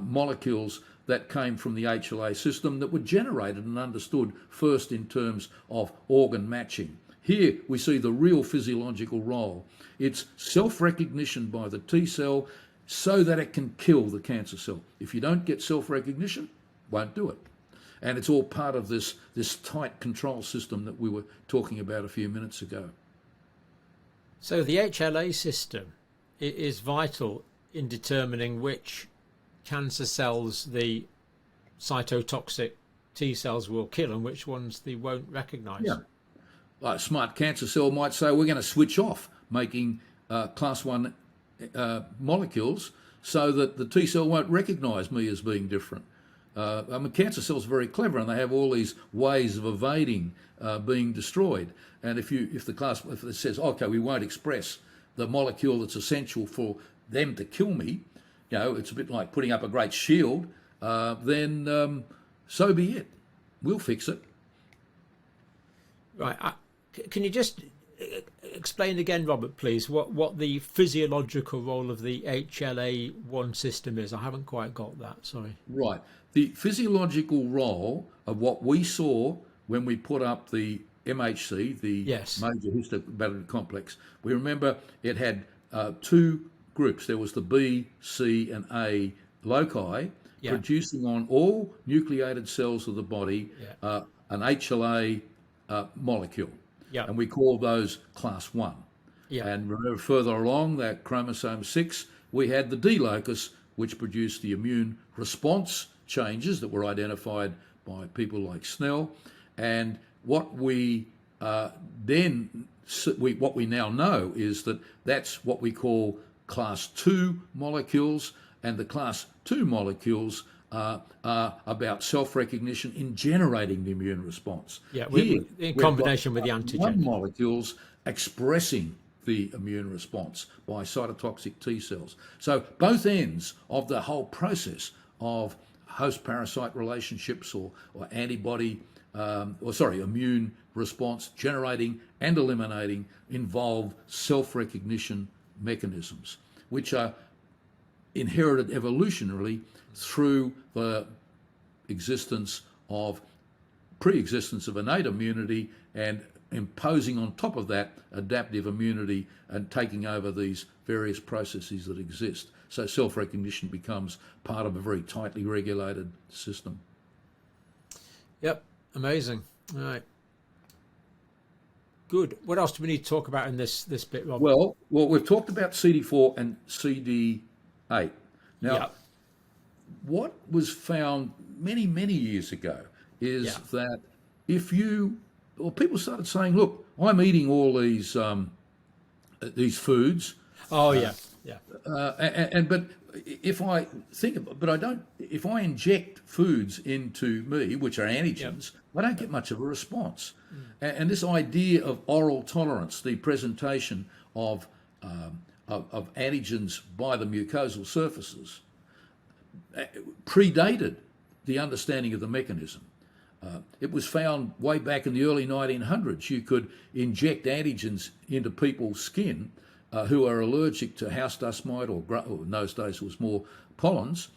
molecules that came from the HLA system that were generated and understood first in terms of organ matching. Here we see the real physiological role. It's self-recognition by the T cell so that it can kill the cancer cell. If you don't get self-recognition, won't do it. And it's all part of this tight control system that we were talking about a few minutes ago. So the HLA system is vital in determining which cancer cells the cytotoxic T cells will kill and which ones they won't recognise. Yeah. Like a smart cancer cell might say, we're going to switch off making class 1 molecules so that the T cell won't recognise me as being different. Cancer cells are very clever and they have all these ways of evading being destroyed. And if it says, okay, we won't express the molecule that's essential for them to kill me, it's a bit like putting up a great shield, then so be it. We'll fix it. Right. Can you just explain again, Robert, please, what the physiological role of the HLA-1 system is? I haven't quite got that, sorry. Right. The physiological role of what we saw when we put up the MHC, the major histopathology complex, we remember it had two groups. There was the B, C, and A loci producing on all nucleated cells of the body an HLA molecule. Yeah. And we call those class 1. Yeah. And remember further along that chromosome 6, we had the D locus, which produced the immune response changes that were identified by people like Snell. And what we what we now know is that that's what we call class 2 molecules, and the class 2 molecules are about self-recognition in generating the immune response. Yeah, in combination with the antigen. 1 molecules expressing the immune response by cytotoxic T cells. So both ends of the whole process of host-parasite relationships or antibody, immune response generating and eliminating involve self-recognition mechanisms, which are inherited evolutionarily through the pre-existence of innate immunity and imposing on top of that adaptive immunity and taking over these various processes that exist. So self-recognition becomes part of a very tightly regulated system. Yep, amazing. All right. Good. What else do we need to talk about in this bit, Rob? Well, we've talked about CD4 and CD8. Now, what was found many, many years ago is that people started saying, look, I'm eating all these foods. But if I if I inject foods into me, which are antigens, I don't get much of a response. And this idea of oral tolerance, the presentation of antigens by the mucosal surfaces, predated the understanding of the mechanism. It was found way back in the early 1900s. You could inject antigens into people's skin who are allergic to house dust mite, or in those days it was more pollens,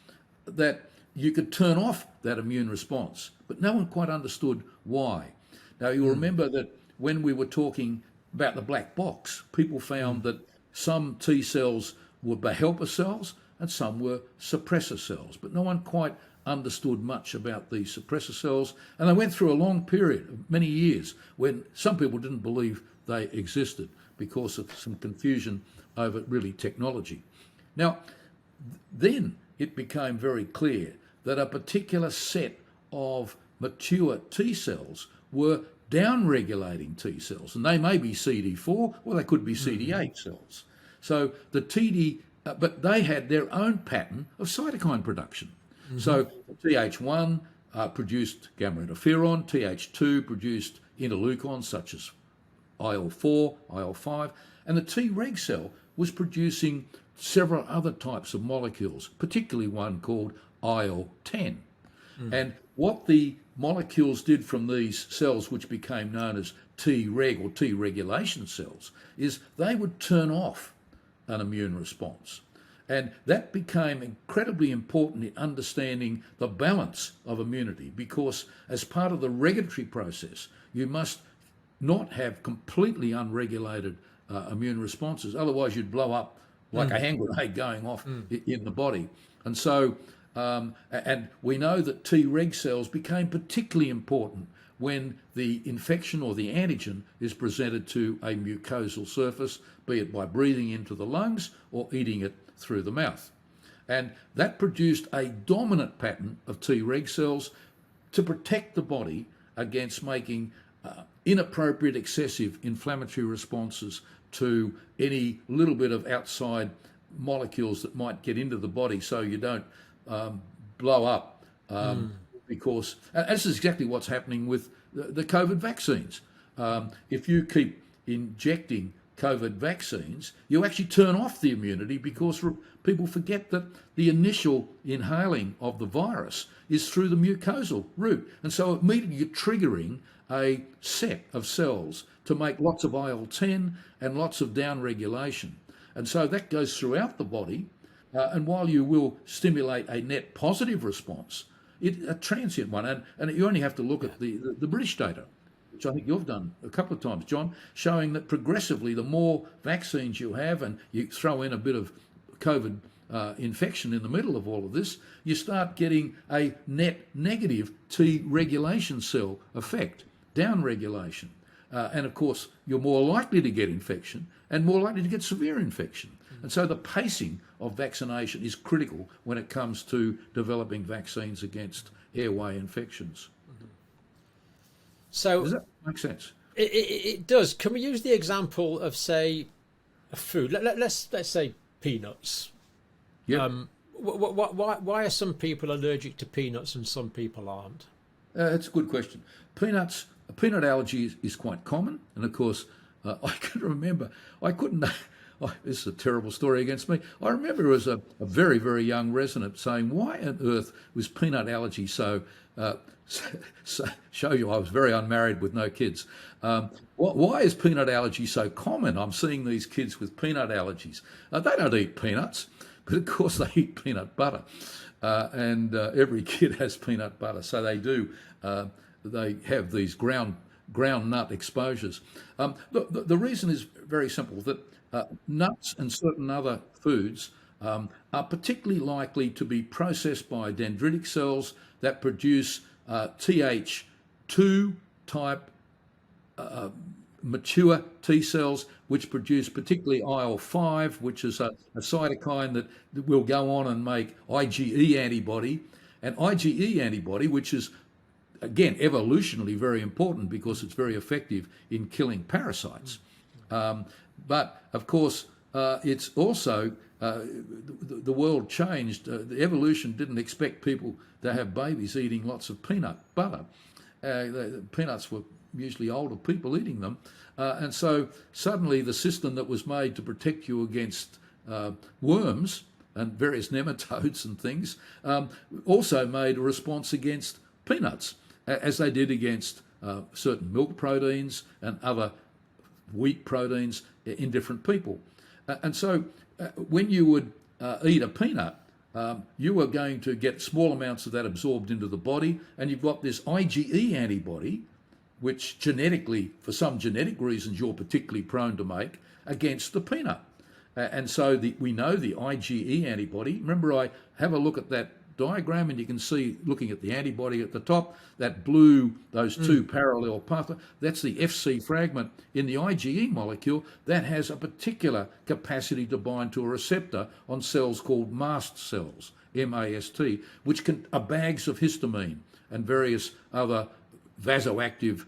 that you could turn off that immune response. But no one quite understood why. Now, you'll remember that when we were talking about the black box, people found that some T cells were helper cells and some were suppressor cells. But no one quite understood much about these suppressor cells, and they went through a long period of many years when some people didn't believe they existed because of some confusion over really technology. Now, then it became very clear that a particular set of mature T cells were down-regulating T cells, and they may be CD4 or they could be CD8 cells. So the but they had their own pattern of cytokine production. So Th1 produced gamma interferon, Th2 produced interleukins such as IL-4, IL-5, and the Treg cell was producing several other types of molecules, particularly one called IL-10. And what the molecules did from these cells, which became known as Treg or T regulation cells, is they would turn off an immune response. And that became incredibly important in understanding the balance of immunity, because as part of the regulatory process, you must not have completely unregulated immune responses. Otherwise, you'd blow up like a hand grenade going off in the body. And so, and we know that Treg cells became particularly important when the infection or the antigen is presented to a mucosal surface, be it by breathing into the lungs or eating it through the mouth. And that produced a dominant pattern of Treg cells to protect the body against making inappropriate, excessive inflammatory responses to any little bit of outside molecules that might get into the body, so you don't blow up. Because this is exactly what's happening with the COVID vaccines. If you keep injecting COVID vaccines, you actually turn off the immunity, because people forget that the initial inhaling of the virus is through the mucosal route. And so immediately you're triggering a set of cells to make lots of IL-10 and lots of downregulation. And so that goes throughout the body. And while you will stimulate a net positive response, a transient one, and you only have to look at the British data, which I think you've done a couple of times, John, showing that progressively the more vaccines you have, and you throw in a bit of COVID infection in the middle of all of this, you start getting a net negative T regulation cell effect, down regulation. And of course, you're more likely to get infection and more likely to get severe infection. And so the pacing of vaccination is critical when it comes to developing vaccines against airway infections. So does that make sense? It does. Can we use the example of, say, a food? Let's say peanuts. Yeah. Why are some people allergic to peanuts and some people aren't? That's a good question. Peanut allergy is quite common, and of course, I can remember I couldn't. This is a terrible story against me. I remember as a very, very young resident saying, "Why on earth was peanut allergy so?" Show you I was very unmarried with no kids. Why is peanut allergy so common? I'm seeing these kids with peanut allergies. They don't eat peanuts, but of course they eat peanut butter, and every kid has peanut butter, so they do. They have these ground nut exposures. The reason is very simple, that nuts and certain other foods are particularly likely to be processed by dendritic cells that produce Th2 type mature T cells, which produce particularly IL-5, which is a cytokine that will go on and make IgE antibody. And IgE antibody, which is, again, evolutionarily very important because it's very effective in killing parasites. But of course, it's also, the world changed. The evolution didn't expect people to have babies eating lots of peanut butter. The peanuts were usually older people eating them. And so suddenly the system that was made to protect you against worms and various nematodes and things also made a response against peanuts, as they did against certain milk proteins and other wheat proteins in different people. And so when you would eat a peanut, you were going to get small amounts of that absorbed into the body, and you've got this IgE antibody, which genetically, for some genetic reasons, you're particularly prone to make against the peanut. And so we know the IgE antibody. Remember, I have a look at that diagram, and you can see, looking at the antibody at the top, that blue, those two parallel pathways, that's the FC fragment in the IgE molecule that has a particular capacity to bind to a receptor on cells called mast cells, MAST, which are bags of histamine and various other vasoactive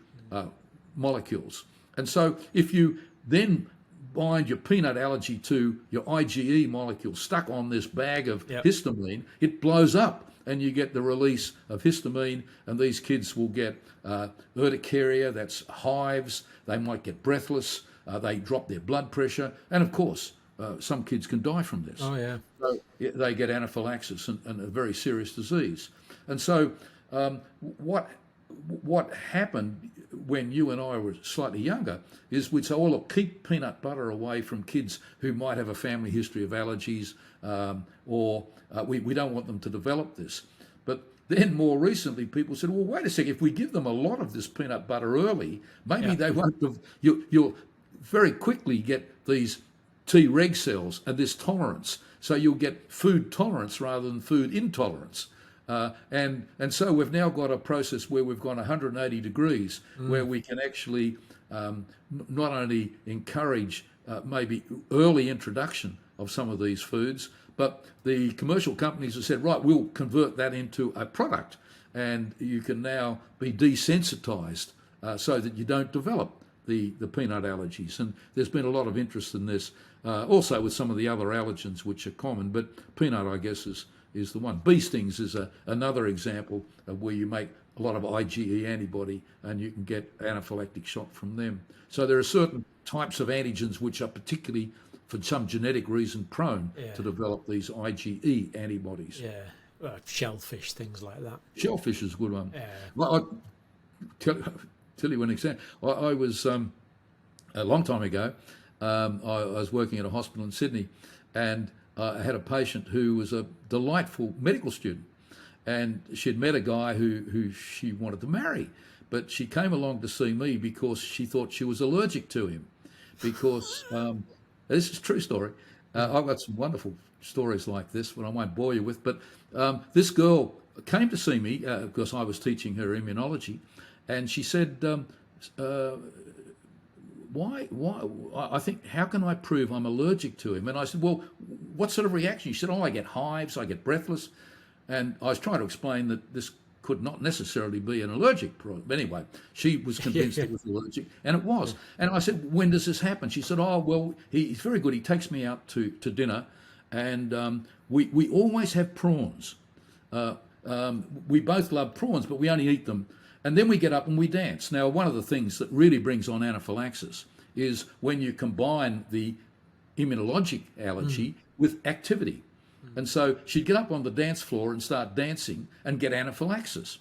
molecules. And so if you then bind your peanut allergy to your IgE molecule stuck on this bag of histamine, it blows up and you get the release of histamine, and these kids will get urticaria, that's hives, they might get breathless, they drop their blood pressure, and of course some kids can die from this. Oh yeah. So they get anaphylaxis and a very serious disease. And so what happened when you and I were slightly younger is we'd say, oh, look, keep peanut butter away from kids who might have a family history of allergies, or we don't want them to develop this. But then more recently, people said, well, wait a second, if we give them a lot of this peanut butter early, maybe they won't have, you'll very quickly get these T-reg cells and this tolerance. So you'll get food tolerance rather than food intolerance. And so we've now got a process where we've gone 180 degrees, where we can actually not only encourage maybe early introduction of some of these foods, but the commercial companies have said, right, we'll convert that into a product, and you can now be desensitized so that you don't develop the peanut allergies. And there's been a lot of interest in this, also with some of the other allergens which are common, but peanut, I guess, is the one. Bee stings is another example of where you make a lot of IgE antibody and you can get anaphylactic shock from them. So there are certain types of antigens which are particularly, for some genetic reason, prone to develop these IgE antibodies. Yeah, shellfish, things like that. Shellfish is a good one. Yeah. Well, I'll tell you an example. I was, a long time ago, I was working at a hospital in Sydney, and I had a patient who was a delightful medical student, and she'd met a guy who she wanted to marry, but she came along to see me because she thought she was allergic to him, because this is a true story. I've got some wonderful stories like this, but I won't bore you with. But this girl came to see me because I was teaching her immunology, and she said, why, I think, how can I prove I'm allergic to him? And I said, well, what sort of reaction? She said, oh, I get hives, I get breathless. And I was trying to explain that this could not necessarily be an allergic problem. But anyway, she was convinced it was allergic, and it was. And I said, when does this happen? She said, oh, well, he's very good. He takes me out to dinner, and we always have prawns. We both love prawns, but we only eat them. And then we get up and we dance. Now, one of the things that really brings on anaphylaxis is when you combine the immunologic allergy with activity. And so she'd get up on the dance floor and start dancing and get anaphylaxis.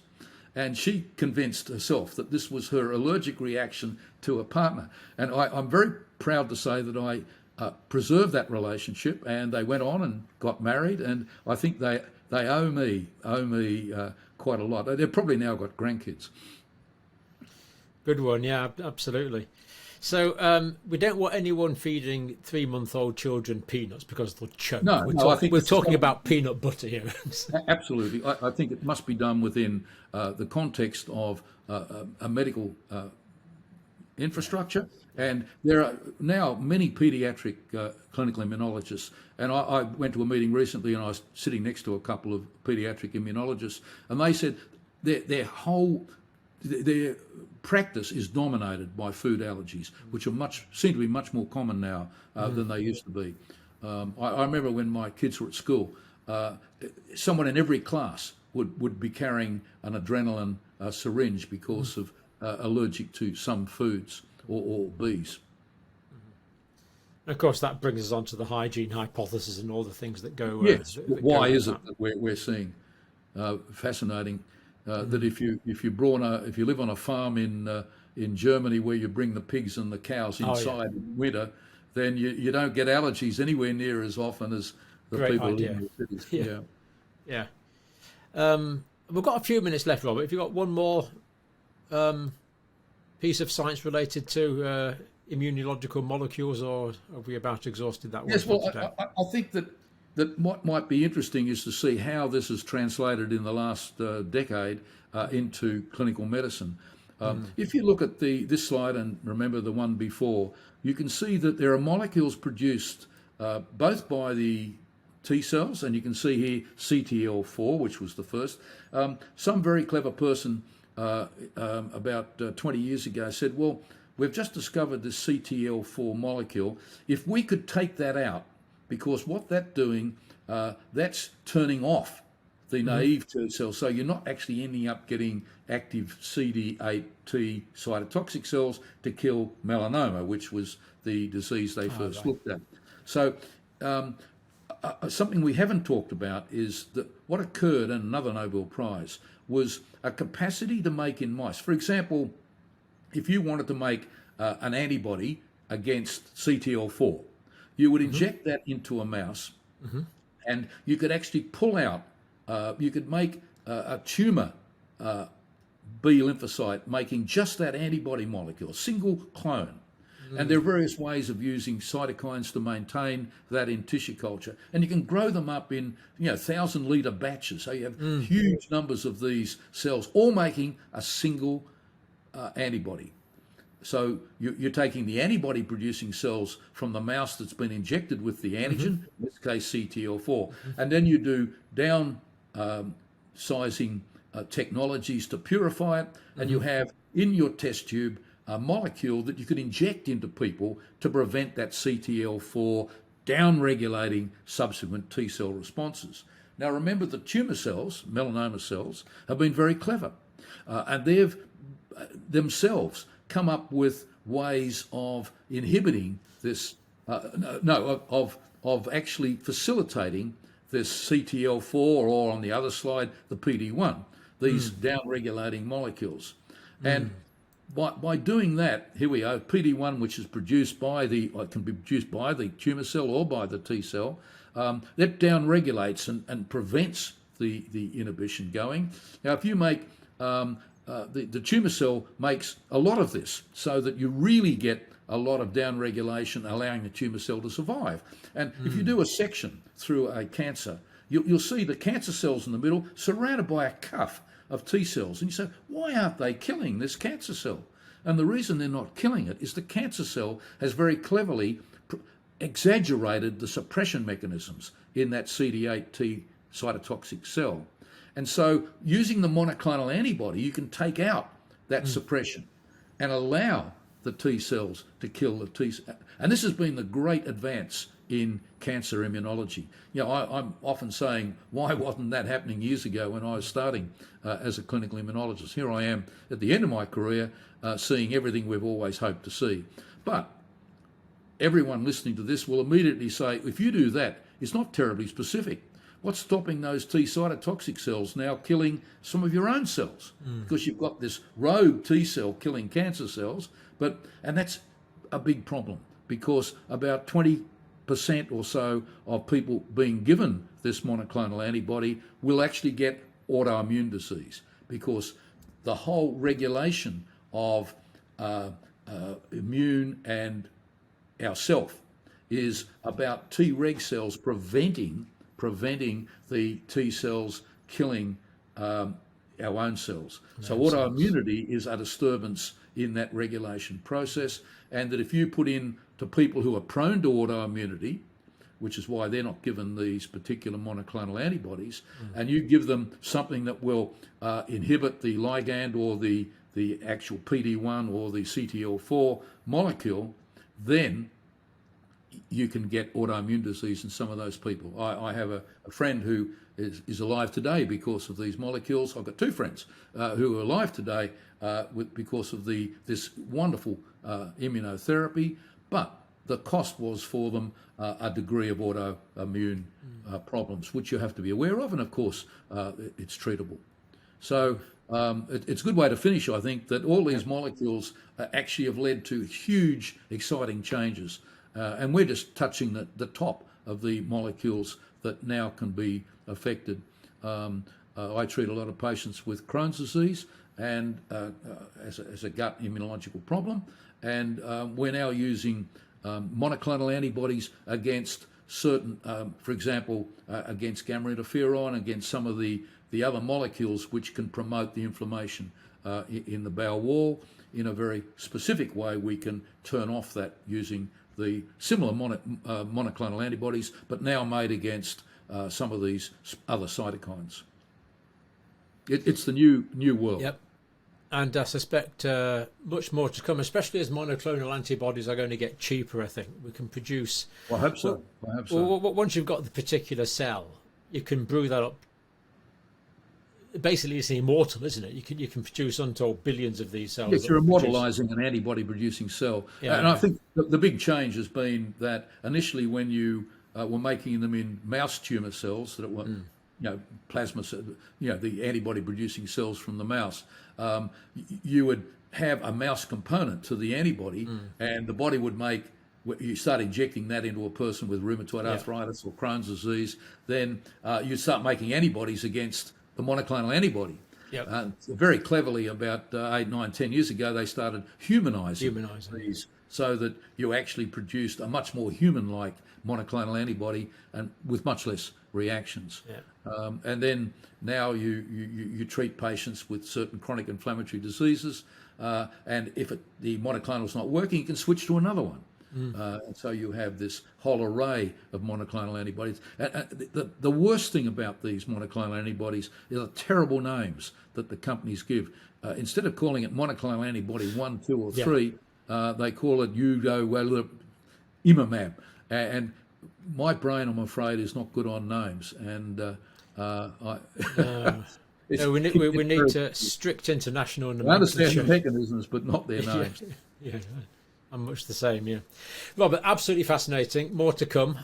And she convinced herself that this was her allergic reaction to a partner. And I'm very proud to say that I preserved that relationship, and they went on and got married. And I think they owe me quite a lot. They've probably now got grandkids. Good one, yeah, absolutely. So we don't want anyone feeding 3-month-old children peanuts because they'll choke. No, I think we're talking about peanut butter here. Absolutely. I think it must be done within the context of a medical infrastructure. And there are now many pediatric clinical immunologists. And I went to a meeting recently, and I was sitting next to a couple of pediatric immunologists, and they said their practice is dominated by food allergies, which seem to be much more common now than they used to be. I remember when my kids were at school, someone in every class would be carrying an adrenaline syringe because of allergic to some foods or bees. Of course, that brings us on to the hygiene hypothesis and all the things that go. Yes. Why is it that we're seeing fascinating that if you live on a farm in Germany where you bring the pigs and the cows inside in winter, then you don't get allergies anywhere near as often as the people in the cities. Yeah. We've got a few minutes left, Robert. If you've got one more piece of science related to immunological molecules, or have we about exhausted that one Yes, for well, today? I think that what might be interesting is to see how this is translated in the last decade into clinical medicine. If you look at this slide and remember the one before, you can see that there are molecules produced both by the T cells, and you can see here CTL4, which was the first. Some very clever person about 20 years ago said, well, we've just discovered this CTL4 molecule. If we could take that out, because what that's doing, that's turning off the naive T cells. So you're not actually ending up getting active CD8 T cytotoxic cells to kill melanoma, which was the disease they first looked at. So something we haven't talked about is that what occurred, and another Nobel Prize, was a capacity to make in mice. For example, if you wanted to make an antibody against CTL4, you would inject that into a mouse, and you could actually pull out, you could make a tumour B lymphocyte making just that antibody molecule, a single clone. And there are various ways of using cytokines to maintain that in tissue culture. And you can grow them up in 1,000-litre batches. So you have huge numbers of these cells, all making a single antibody. So you're taking the antibody-producing cells from the mouse that's been injected with the antigen, in this case CTL4, and then you do down sizing technologies to purify it, and you have in your test tube a molecule that you could inject into people to prevent that CTL4 down-regulating subsequent T cell responses. Now remember, the tumour cells, melanoma cells, have been very clever, and they've themselves come up with ways of inhibiting this, of actually facilitating this CTL4, or on the other slide, the PD1, these down-regulating molecules. And by doing that, here we are, PD1, which is produced by can be produced by the tumour cell or by the T cell, that down-regulates and prevents the inhibition going. Now, if you make, the tumour cell makes a lot of this, so that you really get a lot of down-regulation, allowing the tumour cell to survive. And if you do a section through a cancer, you'll see the cancer cells in the middle surrounded by a cuff of T cells. And you say, why aren't they killing this cancer cell? And the reason they're not killing it is the cancer cell has very cleverly exaggerated the suppression mechanisms in that CD8 T cytotoxic cell. And so using the monoclonal antibody, you can take out that suppression and allow the T cells to kill the T cells. And this has been the great advance in cancer immunology. I'm often saying, why wasn't that happening years ago when I was starting as a clinical immunologist? Here I am at the end of my career, seeing everything we've always hoped to see. But everyone listening to this will immediately say, if you do that, it's not terribly specific. What's stopping those T cytotoxic cells now killing some of your own cells? Because you've got this rogue T cell killing cancer cells, and that's a big problem, because about 20% or so of people being given this monoclonal antibody will actually get autoimmune disease, because the whole regulation of immune and ourself is about Treg cells preventing the T cells killing our own cells. So autoimmunity is a disturbance in that regulation process, and that if you put in to people who are prone to autoimmunity, which is why they're not given these particular monoclonal antibodies, and you give them something that will inhibit the ligand or the actual PD1 or the CTL4 molecule, then you can get autoimmune disease in some of those people. I have a friend who is alive today because of these molecules. I've got two friends who are alive today because of this wonderful immunotherapy, but the cost was for them a degree of autoimmune problems, which you have to be aware of, and of course it's treatable. So it's a good way to finish, I think, that all these molecules actually have led to huge, exciting changes. And we're just touching the top of the molecules that now can be affected. I treat a lot of patients with Crohn's disease, and as a gut immunological problem, and we're now using monoclonal antibodies against certain, for example, against gamma interferon, against some of the other molecules which can promote the inflammation in the bowel wall. In a very specific way, we can turn off that using the similar monoclonal antibodies, but now made against some of these other cytokines. It's the new world. Yep. And I suspect much more to come, especially as monoclonal antibodies are going to get cheaper, I think. We can produce... Well, I hope so. Once you've got the particular cell, you can brew that up. Basically, it's immortal, isn't it? You can produce untold billions of these cells. Yes, you're immortalizing an antibody-producing cell. Yeah, and I think the big change has been that initially when you were making them in mouse tumor cells, that it were... plasma, the antibody-producing cells from the mouse, you would have a mouse component to the antibody, and the body would make. You start injecting that into a person with rheumatoid arthritis or Crohn's disease, then you start making antibodies against the monoclonal antibody. Yep. Very cleverly, about 8, 9, 10 years ago, they started humanizing these, so that you actually produced a much more human-like monoclonal antibody and with much less reactions. And then now you treat patients with certain chronic inflammatory diseases, and if the monoclonal is not working, you can switch to another one. And so you have this whole array of monoclonal antibodies. The worst thing about these monoclonal antibodies is the terrible names that the companies give. Instead of calling it monoclonal antibody 1, 2, or 3, they call it imimab. And my brain, I'm afraid, is not good on names. And we need to strict international nomenclature. I understand the mechanisms, but not their names. Yeah. I'm much the same, yeah. Robert, absolutely fascinating. More to come.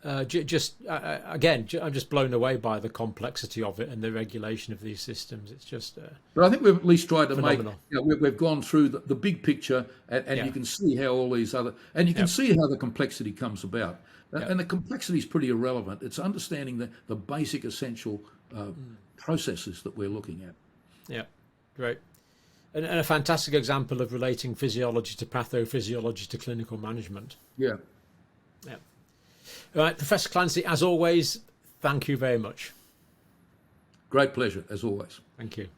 Again, I'm just blown away by the complexity of it and the regulation of these systems. It's just. But I think we've at least tried to phenomenal. make. We've gone through the big picture, and you can see how all these other, and you can see how the complexity comes about. And the complexity is pretty irrelevant. It's understanding the basic essential processes that we're looking at. Yeah, great. And a fantastic example of relating physiology to pathophysiology to clinical management. Yeah. All right, Professor Clancy, as always, thank you very much. Great pleasure, as always. Thank you.